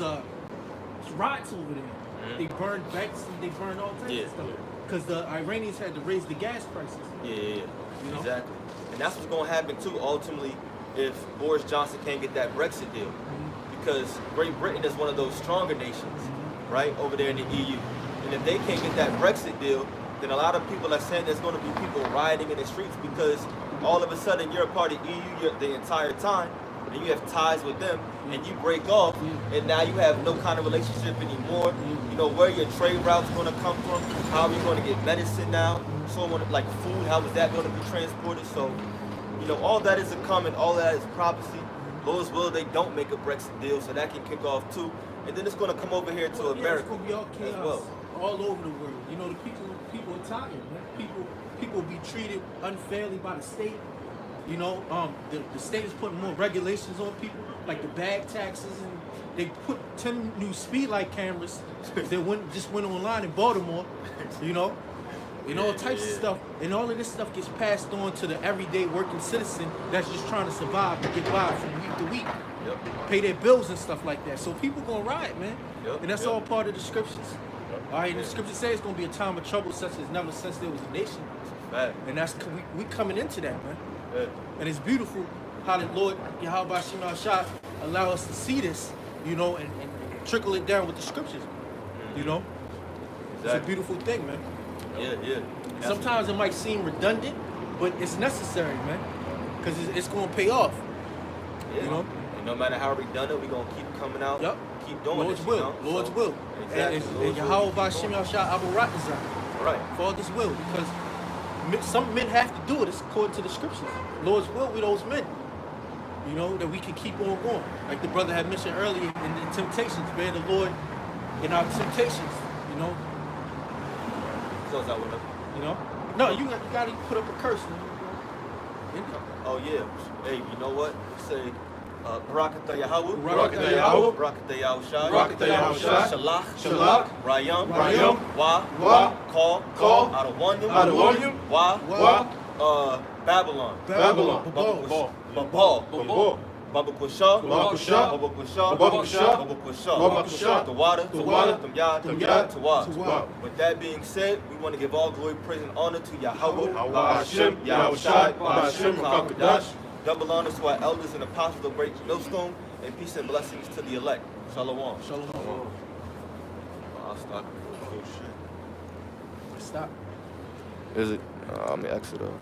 riots over there. They burned banks and they burned all types of stuff. Because the Iranians had to raise the gas prices. Yeah. You know? Exactly. And that's what's going to happen too, ultimately, if Boris Johnson can't get that Brexit deal. Because Great Britain is one of those stronger nations, right, over there in the EU. And if they can't get that Brexit deal, then a lot of people are saying there's going to be people rioting in the streets because all of a sudden you're a part of EU the entire time, and you have ties with them, and you break off, and now you have no kind of relationship anymore. You know, where your trade route's going to come from, how are you going to get medicine now, so on, like food, how is that going to be transported? So, you know, all that is a comment, all that is prophecy. Lord's will, they don't make a Brexit deal, so that can kick off too. And then it's going to come over here to America it's gonna be all chaos as well. all over the world. You know, the people are tired, man. People be treated unfairly by the state. You know, the state is putting more regulations on people, like the bag taxes, and they put 10 new speed light cameras that just went online in Baltimore. You know, and all types of stuff, and all of this stuff gets passed on to the everyday working citizen that's just trying to survive and get by from week to week, pay their bills and stuff like that. So people gonna riot, man, and that's all part of the scriptures. All right, and the scriptures say it's gonna be a time of trouble such as never since there was a nation, and that's we coming into that, man. And it's beautiful how the Lord Yahweh Shah allow us to see this, you know, and trickle it down with the scriptures, you know. It's a beautiful thing, man. Yeah. Sometimes it might seem redundant, but it's necessary, man, because it's going to pay off. Yeah. You know? And no matter how redundant, we're going to keep coming out, keep doing Lord's this, will. you know? Lord's will. Exactly. And Yahweh B'Shem Yahshua Abu Ratazah. Right. Father's will, because some men have to do it according to the scriptures. Lord's will with those men, you know, that we can keep on going. Like the brother had mentioned earlier in the temptations, bear the Lord in our temptations, you know. Close out with them. You know? No, you got to put up a curse. Oh, yeah. Hey, you know what? Say, Barakatah Yahweh. Barakatah Yahweh. Barakatah Yahushai. Barakatah Yahushai. Shalach. Shalach. Rayam. Rayam. Wa. Call. Adawanyam. Wa. Babylon. Babal. Baba Kusha. The water. Tawad. With that being said, we want to give all glory, praise, and honor to Yahweh, Ba'ashem, Yahushai, Ba'ashem, Kakadash. Double honors to our elders and apostles of Great Millstone, and peace and blessings to the elect. Shalom. Shalom. I'll stop. Stop. Is it? Let me exit up.